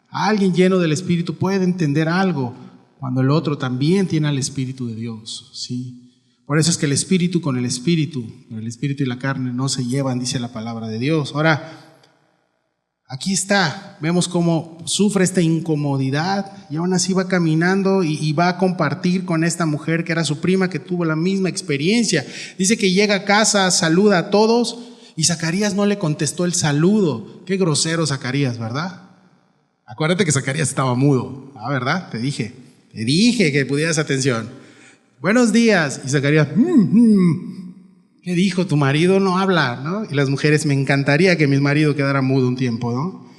Alguien lleno del Espíritu puede entender algo cuando el otro también tiene al Espíritu de Dios, ¿sí? Por eso es que el Espíritu con el Espíritu y la carne no se llevan, dice la palabra de Dios. Ahora, aquí está, vemos cómo sufre esta incomodidad y aún así va caminando y va a compartir con esta mujer que era su prima, que tuvo la misma experiencia. Dice que llega a casa, saluda a todos y Zacarías no le contestó el saludo. Qué grosero Zacarías, ¿verdad? Acuérdate que Zacarías estaba mudo, ¿verdad? Te dije que pudieras atención. Buenos días. Y Zacarías, ¿qué dijo? Tu marido no habla, ¿no? Y las mujeres, me encantaría que mi marido quedara mudo un tiempo, ¿no?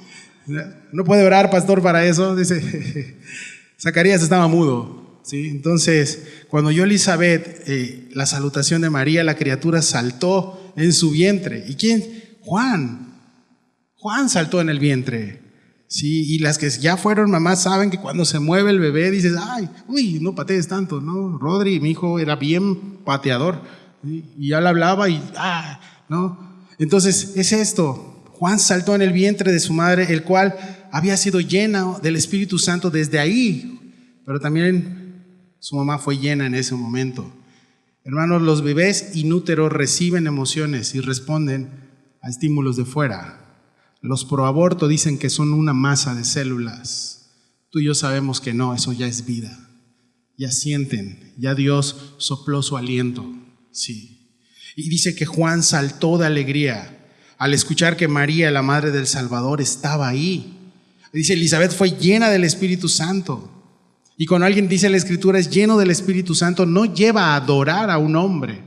¿No puede orar, pastor, para eso? Dice, Zacarías estaba mudo, ¿sí? Entonces, cuando oyó Elizabeth la salutación de María, la criatura saltó en su vientre. ¿Y quién? Juan saltó en el vientre. Sí, y las que ya fueron mamás saben que cuando se mueve el bebé dices, ay, uy, no patees tanto, ¿no? Rodri, mi hijo, era bien pateador, ¿sí? Y ya le hablaba y, ¿no? Entonces, es esto. Juan saltó en el vientre de su madre, el cual había sido llena del Espíritu Santo desde ahí, pero también su mamá fue llena en ese momento. Hermanos, los bebés inúteros reciben emociones y responden a estímulos de fuera. Los proaborto dicen que son una masa de células. Tú y yo sabemos que no, eso ya es vida. Ya sienten, ya Dios sopló su aliento. Sí. Y dice que Juan saltó de alegría al escuchar que María, la madre del Salvador, estaba ahí. Dice, Elizabeth fue llena del Espíritu Santo. Y cuando alguien dice en la Escritura es lleno del Espíritu Santo, no lleva a adorar a un hombre,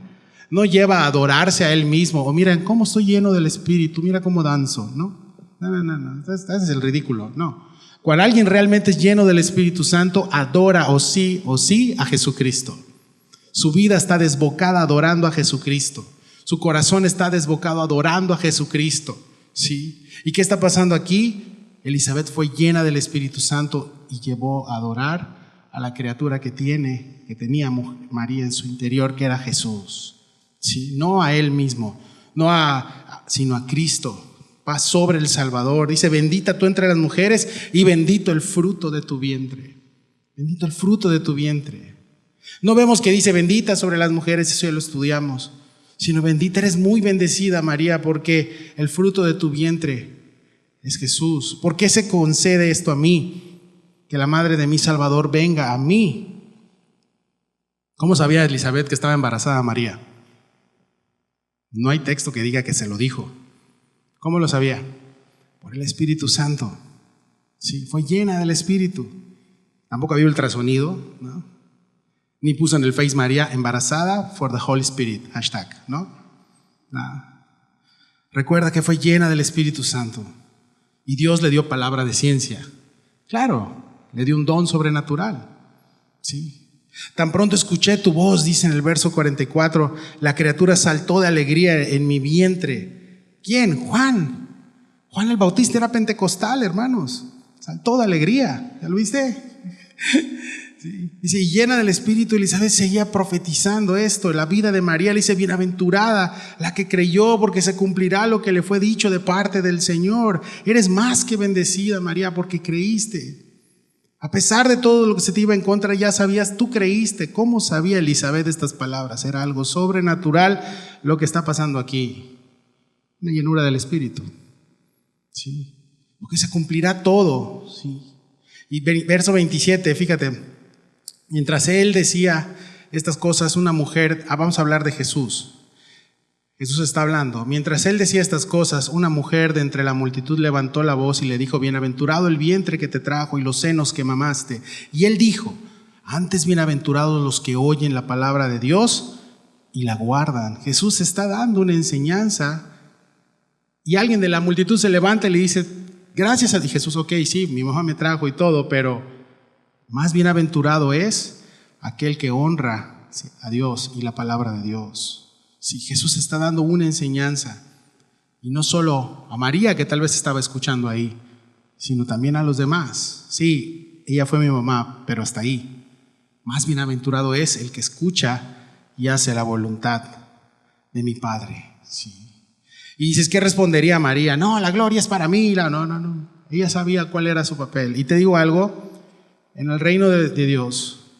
no lleva a adorarse a él mismo. O miren, ¿cómo estoy lleno del Espíritu? Mira cómo danzo, ¿no? No, ese es el ridículo, no. Cuando alguien realmente es lleno del Espíritu Santo, adora o sí a Jesucristo. Su vida está desbocada adorando a Jesucristo. Su corazón está desbocado adorando a Jesucristo, ¿sí? ¿Y qué está pasando aquí? Elizabeth fue llena del Espíritu Santo y llevó a adorar a la criatura que tenía María en su interior, que era Jesús, ¿sí? No a él mismo, sino a Cristo. Va sobre el Salvador. Dice, bendita tú entre las mujeres y bendito el fruto de tu vientre. Bendito el fruto de tu vientre. No vemos que dice bendita sobre las mujeres, eso ya lo estudiamos, sino bendita, eres muy bendecida, María, porque el fruto de tu vientre es Jesús. ¿Por qué se concede esto a mí? Que la madre de mi Salvador venga a mí. ¿Cómo sabía Elizabeth que estaba embarazada María? No hay texto que diga que se lo dijo. ¿Cómo lo sabía? Por el Espíritu Santo. Sí, fue llena del Espíritu. Tampoco había ultrasonido, ¿no? Ni puso en el Face María embarazada for the Holy Spirit, hashtag, ¿no? Nada. Recuerda que fue llena del Espíritu Santo y Dios le dio palabra de ciencia. Claro, le dio un don sobrenatural. Sí. Tan pronto escuché tu voz, dice en el verso 44, la criatura saltó de alegría en mi vientre. ¿Quién? Juan el Bautista era pentecostal, hermanos. Saltó de alegría. ¿Ya lo viste? Sí. Dice, y llena del Espíritu, Elizabeth seguía profetizando esto. La vida de María, le dice, bienaventurada la que creyó, porque se cumplirá lo que le fue dicho de parte del Señor. Eres más que bendecida, María, porque creíste. A pesar de todo lo que se te iba en contra, ya sabías, tú creíste. ¿Cómo sabía Elizabeth estas palabras? Era algo sobrenatural lo que está pasando aquí. Una llenura del Espíritu, ¿sí? Porque se cumplirá todo, ¿sí? Y verso 27, fíjate, mientras él decía estas cosas, una mujer, vamos a hablar de Jesús. Jesús está hablando. Mientras él decía estas cosas, una mujer de entre la multitud levantó la voz y le dijo, bienaventurado el vientre que te trajo y los senos que mamaste. Y él dijo, antes bienaventurados los que oyen la palabra de Dios y la guardan. Jesús está dando una enseñanza. Y alguien de la multitud se levanta y le dice, gracias a ti Jesús, ok, sí, mi mamá me trajo y todo, pero más bienaventurado es aquel que honra a Dios y la palabra de Dios. Sí, Jesús está dando una enseñanza, y no solo a María, que tal vez estaba escuchando ahí, sino también a los demás. Sí, ella fue mi mamá, pero hasta ahí. Más bienaventurado es el que escucha y hace la voluntad de mi Padre. Sí. Y dices, ¿qué respondería María? No, la gloria es para mí. No. Ella sabía cuál era su papel. Y te digo algo, en el reino de Dios,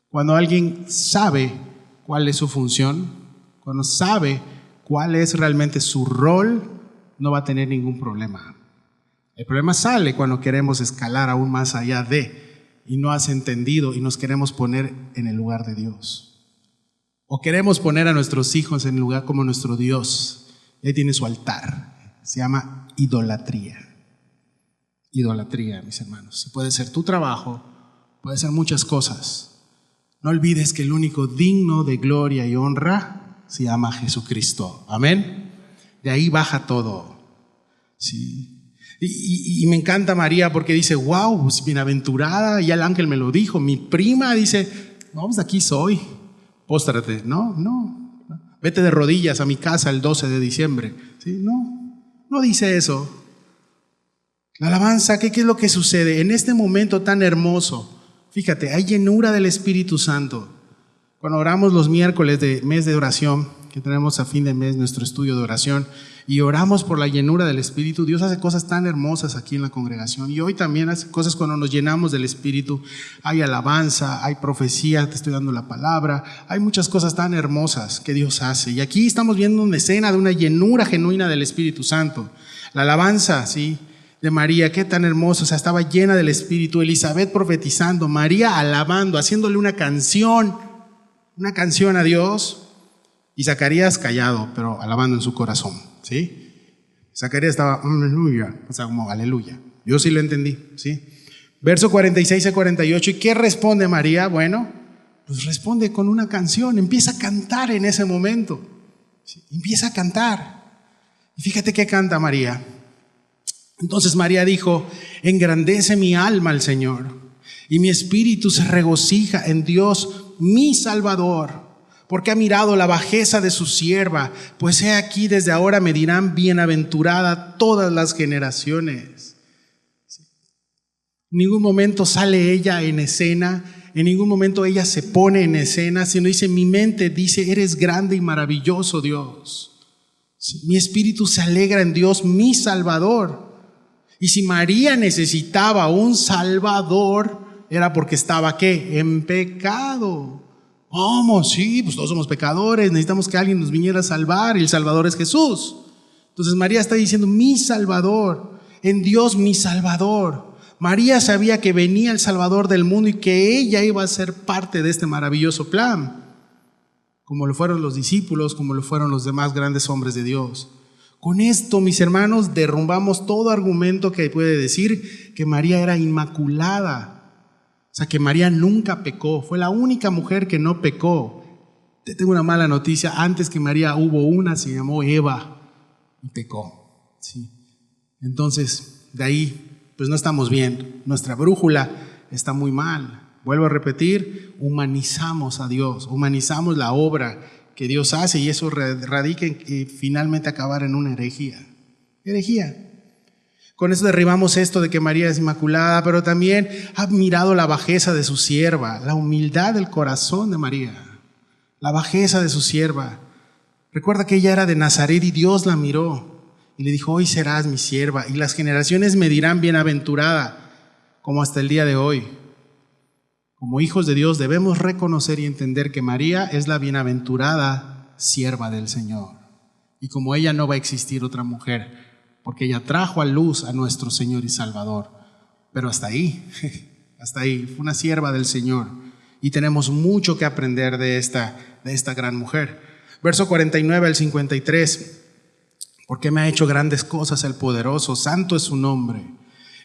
cuando alguien sabe cuál es su función, cuando sabe cuál es realmente su rol, no va a tener ningún problema. El problema sale cuando queremos escalar aún más allá y no has entendido y nos queremos poner en el lugar de Dios. O queremos poner a nuestros hijos en el lugar como nuestro Dios. Él tiene su altar. Se llama idolatría. Idolatría, mis hermanos. Y puede ser tu trabajo, puede ser muchas cosas. No olvides que el único digno de gloria y honra se llama Jesucristo. Amén. De ahí baja todo. Sí. Y me encanta María porque dice, wow, pues bienaventurada, ya el ángel me lo dijo. Mi prima dice, vamos, aquí soy, póstrate. No, vete de rodillas a mi casa el 12 de diciembre. ¿Sí? No dice eso. La alabanza, ¿qué es lo que sucede? En este momento tan hermoso, fíjate, hay llenura del Espíritu Santo. Cuando oramos los miércoles de mes de oración, que tenemos a fin de mes nuestro estudio de oración, y oramos por la llenura del Espíritu, Dios hace cosas tan hermosas aquí en la congregación. Y hoy también hace cosas cuando nos llenamos del Espíritu. Hay alabanza, hay profecía, te estoy dando la palabra. Hay muchas cosas tan hermosas que Dios hace. Y aquí estamos viendo una escena de una llenura genuina del Espíritu Santo. La alabanza, ¿sí?, de María, qué tan hermoso, o sea, estaba llena del Espíritu. Elizabeth profetizando, María alabando, haciéndole una canción a Dios. Y Zacarías callado, pero alabando en su corazón, ¿sí? Zacarías estaba, aleluya, o sea, como aleluya. Yo sí lo entendí, ¿sí? Verso 46 a 48, ¿y qué responde María? Bueno, pues responde con una canción, empieza a cantar en ese momento, ¿sí? Empieza a cantar. Y fíjate qué canta María. Entonces María dijo, engrandece mi alma al Señor, y mi espíritu se regocija en Dios, mi Salvador, porque ha mirado la bajeza de su sierva, pues he aquí desde ahora me dirán bienaventurada todas las generaciones. En ningún momento sale ella en escena, en ningún momento ella se pone en escena, sino dice, mi mente dice, eres grande y maravilloso Dios. Mi espíritu se alegra en Dios, mi Salvador. Y si María necesitaba un Salvador, era porque estaba, ¿qué? En pecado. ¿Cómo? Sí, pues todos somos pecadores, necesitamos que alguien nos viniera a salvar, y el Salvador es Jesús. Entonces María está diciendo, mi Salvador, en Dios mi Salvador. María sabía que venía el Salvador del mundo y que ella iba a ser parte de este maravilloso plan, como lo fueron los discípulos, como lo fueron los demás grandes hombres de Dios. Con esto, mis hermanos, derrumbamos todo argumento que puede decir que María era inmaculada. O sea, que María nunca pecó, fue la única mujer que no pecó. Te tengo una mala noticia, antes que María hubo una, se llamó Eva, y pecó. ¿Sí? Entonces, de ahí, pues no estamos bien, nuestra brújula está muy mal. Vuelvo a repetir, humanizamos a Dios, humanizamos la obra que Dios hace, y eso radica en finalmente acabar en una herejía. Con eso derribamos esto de que María es inmaculada, pero también ha mirado la bajeza de su sierva, la humildad del corazón de María, la bajeza de su sierva. Recuerda que ella era de Nazaret y Dios la miró y le dijo, hoy serás mi sierva y las generaciones me dirán bienaventurada, como hasta el día de hoy. Como hijos de Dios debemos reconocer y entender que María es la bienaventurada sierva del Señor. Y como ella no va a existir otra mujer, porque ella trajo a luz a nuestro Señor y Salvador. Pero hasta ahí, fue una sierva del Señor. Y tenemos mucho que aprender de esta gran mujer. Verso 49 al 53. Porque me ha hecho grandes cosas el poderoso, santo es su nombre.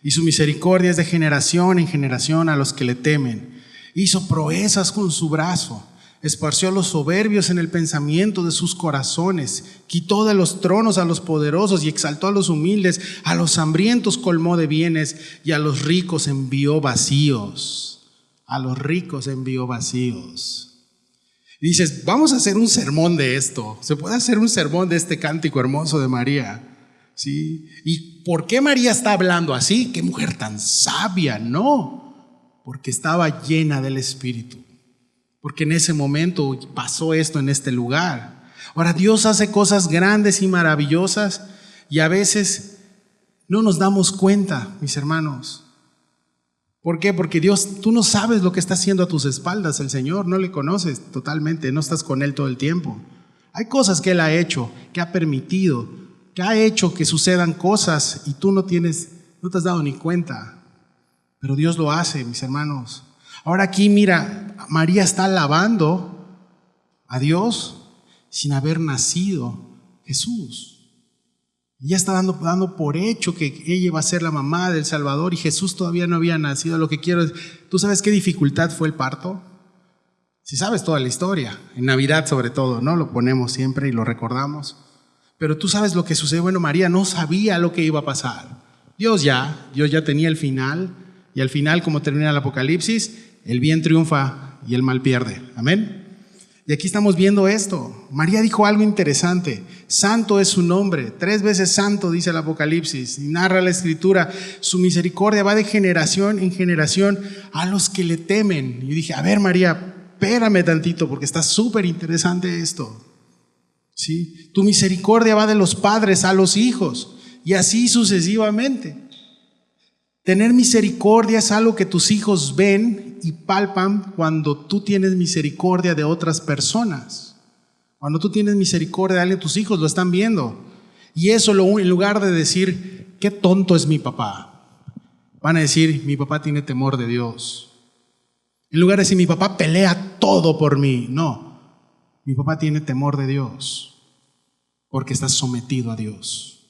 Y su misericordia es de generación en generación a los que le temen. Hizo proezas con su brazo, esparció a los soberbios en el pensamiento de sus corazones, quitó de los tronos a los poderosos y exaltó a los humildes, a los hambrientos colmó de bienes y a los ricos envió vacíos. A los ricos envió vacíos. Y dices, vamos a hacer un sermón de esto. Se puede hacer un sermón de este cántico hermoso de María, ¿sí? ¿Y por qué María está hablando así? ¿Qué mujer tan sabia? No, porque estaba llena del Espíritu. Porque en ese momento pasó esto en este lugar. Ahora, Dios hace cosas grandes y maravillosas y a veces no nos damos cuenta, mis hermanos. ¿Por qué? Porque Dios, tú no sabes lo que está haciendo a tus espaldas el Señor, no le conoces totalmente, no estás con Él todo el tiempo. Hay cosas que Él ha hecho, que ha permitido, que ha hecho que sucedan cosas y tú no te has dado ni cuenta. Pero Dios lo hace, mis hermanos. Ahora aquí mira, María está alabando a Dios sin haber nacido Jesús. Ella está dando por hecho que ella iba a ser la mamá del Salvador y Jesús todavía no había nacido. Lo que quiero es, ¿tú sabes qué dificultad fue el parto? Si sabes toda la historia, en Navidad sobre todo, ¿no? Lo ponemos siempre y lo recordamos. Pero tú sabes lo que sucedió. Bueno, María no sabía lo que iba a pasar. Dios ya tenía el final, y al final, como termina el Apocalipsis, el bien triunfa y el mal pierde. Amén. Y aquí estamos viendo esto. María dijo algo interesante. Santo es su nombre. 3 veces santo, dice el Apocalipsis. Y narra la Escritura. Su misericordia va de generación en generación a los que le temen. Y dije, a ver, María, espérame tantito porque está súper interesante esto. ¿Sí? Tu misericordia va de los padres a los hijos. Y así sucesivamente. Tener misericordia es algo que tus hijos ven y palpan cuando tú tienes misericordia de otras personas. Cuando tú tienes misericordia de alguien, tus hijos lo están viendo. Y eso, en lugar de decir, qué tonto es mi papá, van a decir, mi papá tiene temor de Dios. En lugar de decir, mi papá pelea todo por mí. No, mi papá tiene temor de Dios porque está sometido a Dios.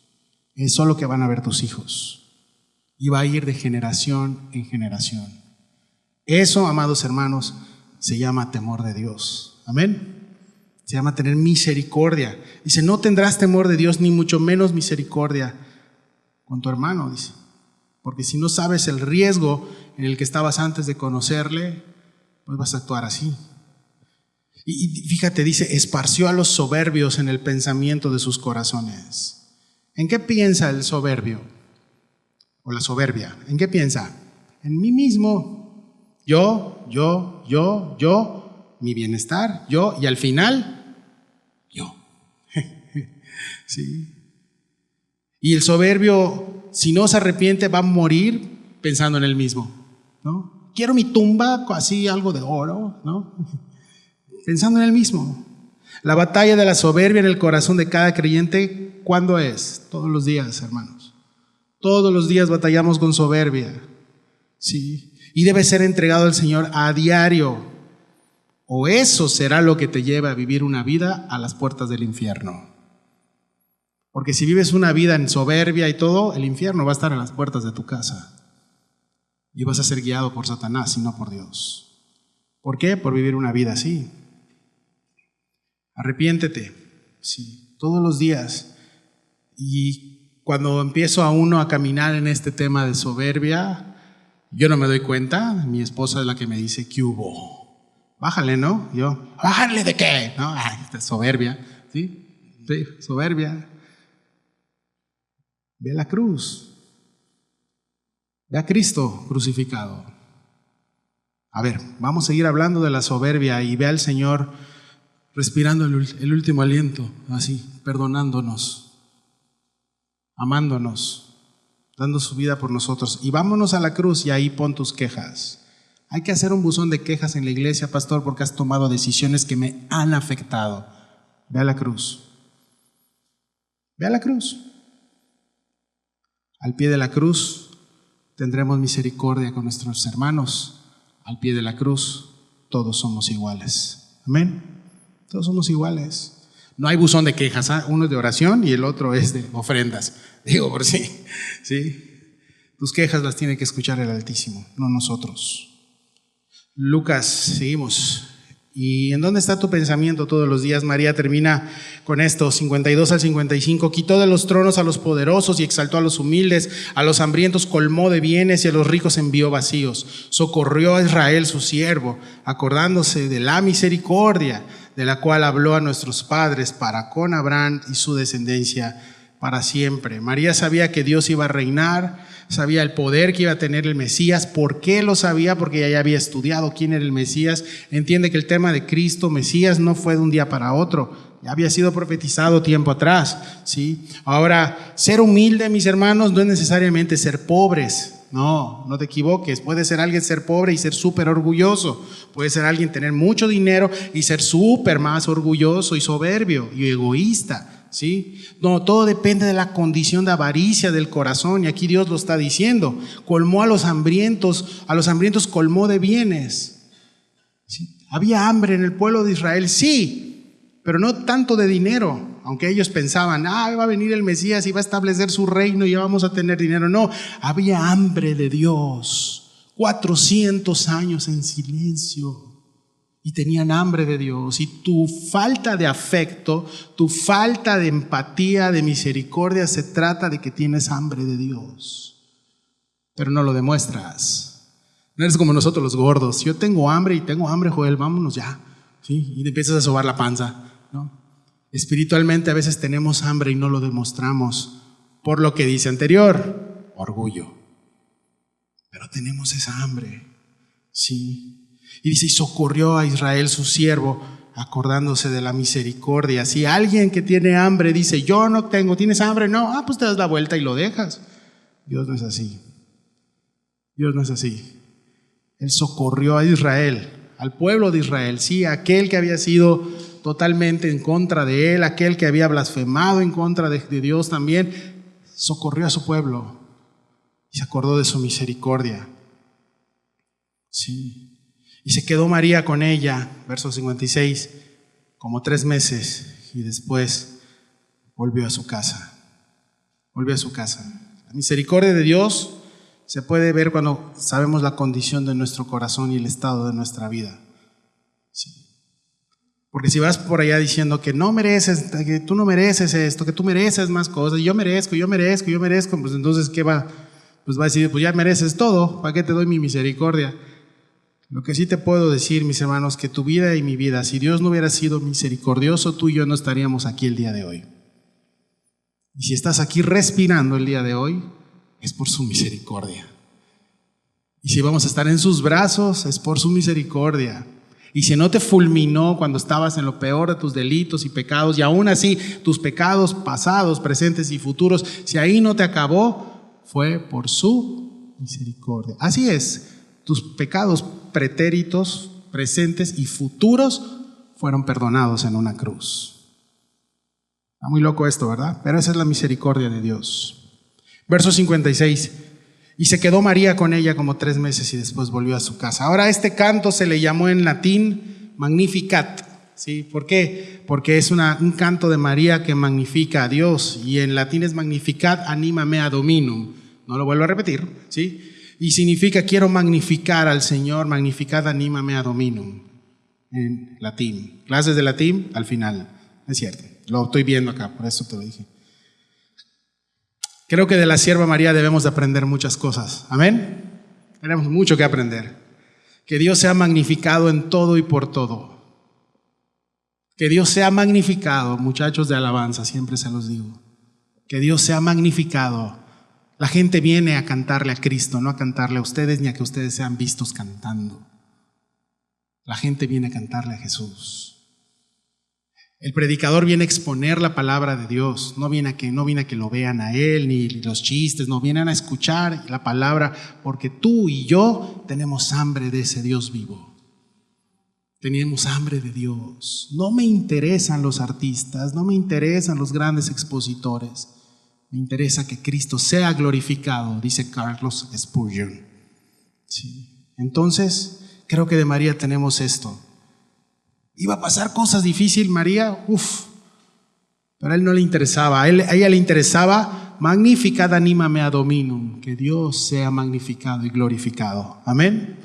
Eso es lo que van a ver tus hijos. Y va a ir de generación en generación. Eso, amados hermanos, se llama temor de Dios. Amén. Se llama tener misericordia. Dice, no tendrás temor de Dios, ni mucho menos misericordia con tu hermano, dice. Porque si no sabes el riesgo en el que estabas antes de conocerle, pues vas a actuar así. Y fíjate, dice, esparció a los soberbios en el pensamiento de sus corazones. ¿En qué piensa el soberbio? O la soberbia, ¿en qué piensa? En mí mismo. Yo, mi bienestar, yo, y al final, yo. ¿Sí? Y el soberbio, si no se arrepiente, va a morir pensando en él mismo, ¿no? Quiero mi tumba, así algo de oro, ¿no? Pensando en él mismo. La batalla de la soberbia en el corazón de cada creyente, ¿cuándo es? Todos los días, hermanos. Todos los días batallamos con soberbia, ¿sí? Y debe ser entregado al Señor a diario. O eso será lo que te lleva a vivir una vida a las puertas del infierno. Porque si vives una vida en soberbia y todo, el infierno va a estar a las puertas de tu casa. Y vas a ser guiado por Satanás y no por Dios. ¿Por qué? Por vivir una vida así. Arrepiéntete, sí, todos los días. Y cuando empiezo a uno a caminar en este tema de soberbia, yo no me doy cuenta, mi esposa es la que me dice, ¿qué hubo? Bájale, ¿no? Yo, ¿bájale de qué? ¿No? Esta soberbia, ¿sí? Sí, soberbia. Ve la cruz. Ve a Cristo crucificado. A ver, vamos a seguir hablando de la soberbia y ve al Señor respirando el último aliento, así, perdonándonos, amándonos, dando su vida por nosotros. Y vámonos a la cruz y ahí pon tus quejas. Hay que hacer un buzón de quejas en la iglesia, pastor, porque has tomado decisiones que me han afectado. Ve a la cruz. Ve a la cruz. Al pie de la cruz tendremos misericordia con nuestros hermanos. Al pie de la cruz todos somos iguales. Amén. Todos somos iguales. No hay buzón de quejas, ¿eh? Uno es de oración y el otro es de ofrendas. Digo por sí, ¿sí? Tus quejas las tiene que escuchar el Altísimo, no nosotros. Lucas, seguimos. ¿Y en dónde está tu pensamiento todos los días? María termina con esto, 52 al 55. Quitó de los tronos a los poderosos y exaltó a los humildes, a los hambrientos colmó de bienes y a los ricos envió vacíos. Socorrió a Israel su siervo, acordándose de la misericordia de la cual habló a nuestros padres para con Abraham y su descendencia para siempre. María sabía que Dios iba a reinar, sabía el poder que iba a tener el Mesías. ¿Por qué lo sabía? Porque ella ya había estudiado quién era el Mesías. Entiende que el tema de Cristo, Mesías, no fue de un día para otro. Ya había sido profetizado tiempo atrás, ¿sí? Ahora, ser humilde, mis hermanos, no es necesariamente ser pobres. No te equivoques. Puede ser alguien ser pobre y ser súper orgulloso. Puede ser alguien tener mucho dinero y ser súper más orgulloso y soberbio y egoísta, ¿sí? No, todo depende de la condición de avaricia del corazón. Y aquí Dios lo está diciendo. Colmó a los hambrientos colmó de bienes. ¿Sí? Había hambre en el pueblo de Israel, sí, pero no tanto de dinero, aunque ellos pensaban, va a venir el Mesías y va a establecer su reino y ya vamos a tener dinero. No, había hambre de Dios, 400 años en silencio y tenían hambre de Dios. Y tu falta de afecto, tu falta de empatía, de misericordia, se trata de que tienes hambre de Dios, pero no lo demuestras. No eres como nosotros los gordos. Yo tengo hambre, Joel, vámonos ya, ¿sí? Y te empiezas a sobar la panza, ¿no? Espiritualmente a veces tenemos hambre y no lo demostramos por lo que dice anterior, orgullo. Pero tenemos esa hambre, ¿sí? Y dice, y socorrió a Israel su siervo, acordándose de la misericordia. Si alguien que tiene hambre dice, yo no tengo, ¿tienes hambre? No, pues te das la vuelta y lo dejas. Dios no es así. Dios no es así. Él socorrió a Israel, al pueblo de Israel, sí, aquel que había sido totalmente en contra de él, aquel que había blasfemado en contra de Dios también, socorrió a su pueblo y se acordó de su misericordia. Sí. Y se quedó María con ella, verso 56, como 3 meses y después volvió a su casa. Volvió a su casa. La misericordia de Dios se puede ver cuando sabemos la condición de nuestro corazón y el estado de nuestra vida. Sí. Porque si vas por allá diciendo que no mereces, que tú no mereces esto, que tú mereces más cosas, y yo merezco, pues entonces ¿qué va? Pues va a decir, pues ya mereces todo, ¿para qué te doy mi misericordia? Lo que sí te puedo decir, mis hermanos, que tu vida y mi vida, si Dios no hubiera sido misericordioso, tú y yo no estaríamos aquí el día de hoy. Y si estás aquí respirando el día de hoy, es por su misericordia. Y si vamos a estar en sus brazos, es por su misericordia. Y si no te fulminó cuando estabas en lo peor de tus delitos y pecados, y aún así tus pecados pasados, presentes y futuros, si ahí no te acabó, fue por su misericordia. Así es, tus pecados pretéritos, presentes y futuros fueron perdonados en una cruz. Está muy loco esto, ¿verdad? Pero esa es la misericordia de Dios. Verso 56. Y se quedó María con ella como 3 meses y después volvió a su casa. Ahora este canto se le llamó en latín Magnificat, ¿sí? ¿Por qué? Porque es un canto de María que magnifica a Dios, y en latín es Magnificat anima mea dominum. No lo vuelvo a repetir, ¿sí? Y significa quiero magnificar al Señor, Magnificat anima mea dominum en latín. Clases de latín al final, es cierto. Lo estoy viendo acá, por eso te lo dije. Creo que de la sierva María debemos de aprender muchas cosas. Amén. Tenemos mucho que aprender. Que Dios sea magnificado en todo y por todo. Que Dios sea magnificado, muchachos de alabanza, siempre se los digo. Que Dios sea magnificado. La gente viene a cantarle a Cristo, no a cantarle a ustedes ni a que ustedes sean vistos cantando. La gente viene a cantarle a Jesús. El predicador viene a exponer la palabra de Dios, no viene a que lo vean a él, ni los chistes, no, vienen a escuchar la palabra, porque tú y yo tenemos hambre de ese Dios vivo. Tenemos hambre de Dios. No me interesan los artistas, no me interesan los grandes expositores, me interesa que Cristo sea glorificado, dice Carlos Spurgeon. Sí. Entonces, creo que de María tenemos esto. Iba a pasar cosas difíciles, María, pero a él no le interesaba, a ella le interesaba Magnificat anima mea dominum, que Dios sea magnificado y glorificado. Amén.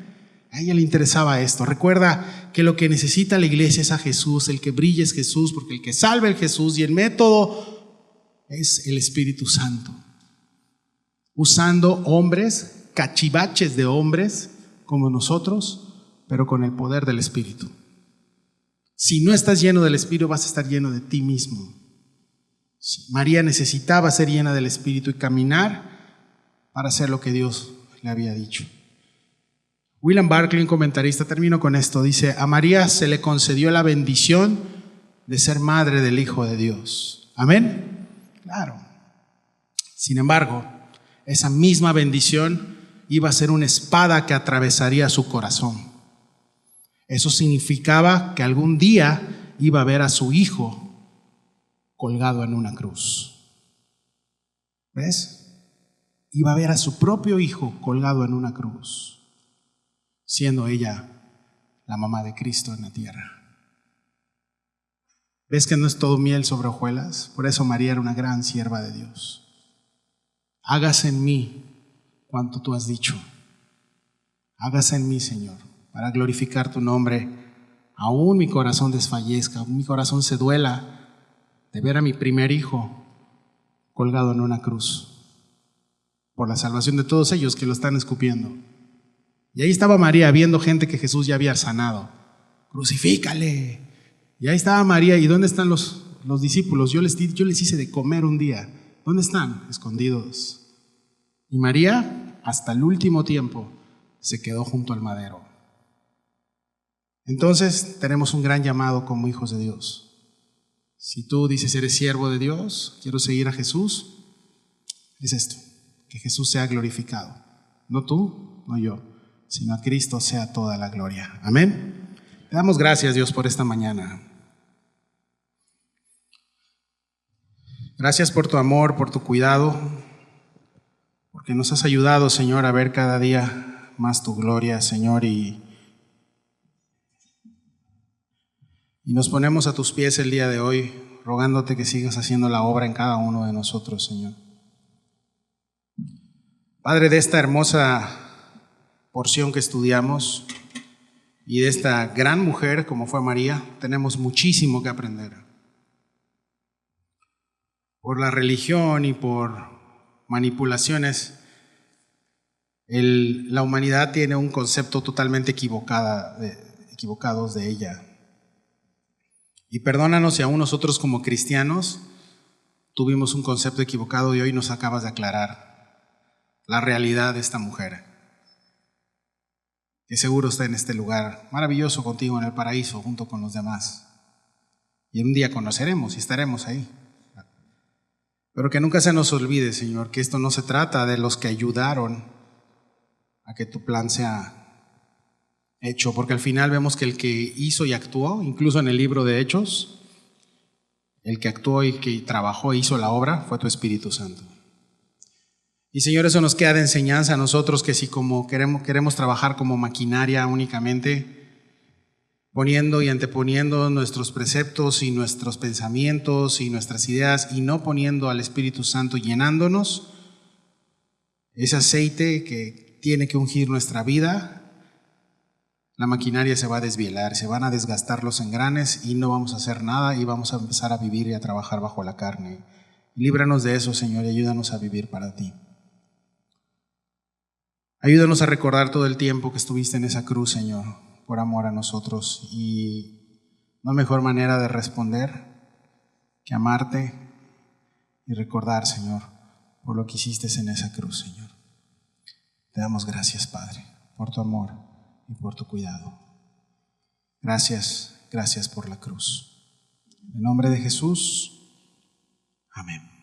A ella le interesaba esto. Recuerda que lo que necesita la iglesia es a Jesús, el que brille es Jesús, porque el que salva es Jesús, y el método es el Espíritu Santo. Usando hombres, cachivaches de hombres como nosotros, pero con el poder del Espíritu. Si no estás lleno del Espíritu, vas a estar lleno de ti mismo. María necesitaba ser llena del Espíritu y caminar para hacer lo que Dios le había dicho. William Barclay, un comentarista, termino con esto, dice: a María se le concedió la bendición de ser madre del Hijo de Dios. Amén. Claro. Sin embargo, esa misma bendición iba a ser una espada que atravesaría su corazón. Eso significaba que algún día iba a ver a su hijo colgado en una cruz. ¿Ves? Iba a ver a su propio hijo colgado en una cruz, siendo ella la mamá de Cristo en la tierra. ¿Ves que no es todo miel sobre hojuelas? Por eso María era una gran sierva de Dios. Hágase en mí cuanto tú has dicho. Hágase en mí, Señor, para glorificar tu nombre. Aún mi corazón desfallezca, aún mi corazón se duela de ver a mi primer hijo colgado en una cruz, por la salvación de todos ellos que lo están escupiendo. Y ahí estaba María viendo gente que Jesús ya había sanado. Crucifícale. Y ahí estaba María. ¿Y dónde están los discípulos? Yo les hice de comer un día. ¿Dónde están? Escondidos. Y María, hasta el último tiempo, se quedó junto al madero. Entonces tenemos un gran llamado como hijos de Dios. Si tú dices eres siervo de Dios, quiero seguir a Jesús, es esto: que Jesús sea glorificado. No tú, no yo, sino a Cristo sea toda la gloria. Amén. Te damos gracias, Dios, por esta mañana. Gracias por tu amor, por tu cuidado, porque nos has ayudado, Señor, a ver cada día más tu gloria, Señor, y nos ponemos a tus pies el día de hoy, rogándote que sigas haciendo la obra en cada uno de nosotros, Señor. Padre, de esta hermosa porción que estudiamos y de esta gran mujer como fue María, tenemos muchísimo que aprender. Por la religión y por manipulaciones, la humanidad tiene un concepto totalmente equivocados de ella. Y perdónanos si aún nosotros como cristianos tuvimos un concepto equivocado y hoy nos acabas de aclarar la realidad de esta mujer, que seguro está en este lugar maravilloso contigo en el paraíso junto con los demás. Y un día conoceremos y estaremos ahí. Pero que nunca se nos olvide, Señor, que esto no se trata de los que ayudaron a que tu plan sea hecho, porque al final vemos que el que hizo y actuó, incluso en el libro de Hechos, el que actuó y que trabajó e hizo la obra fue tu Espíritu Santo. Y Señor, eso nos queda de enseñanza a nosotros, que si como queremos trabajar como maquinaria únicamente, poniendo y anteponiendo nuestros preceptos y nuestros pensamientos y nuestras ideas y no poniendo al Espíritu Santo llenándonos, ese aceite que tiene que ungir nuestra vida, la maquinaria se va a desvielar, se van a desgastar los engranes y no vamos a hacer nada y vamos a empezar a vivir y a trabajar bajo la carne. Líbranos de eso, Señor, y ayúdanos a vivir para ti. Ayúdanos a recordar todo el tiempo que estuviste en esa cruz, Señor, por amor a nosotros. Y no hay mejor manera de responder que amarte y recordar, Señor, por lo que hiciste en esa cruz, Señor. Te damos gracias, Padre, por tu amor y por tu cuidado. Gracias por la cruz. En el nombre de Jesús, amén.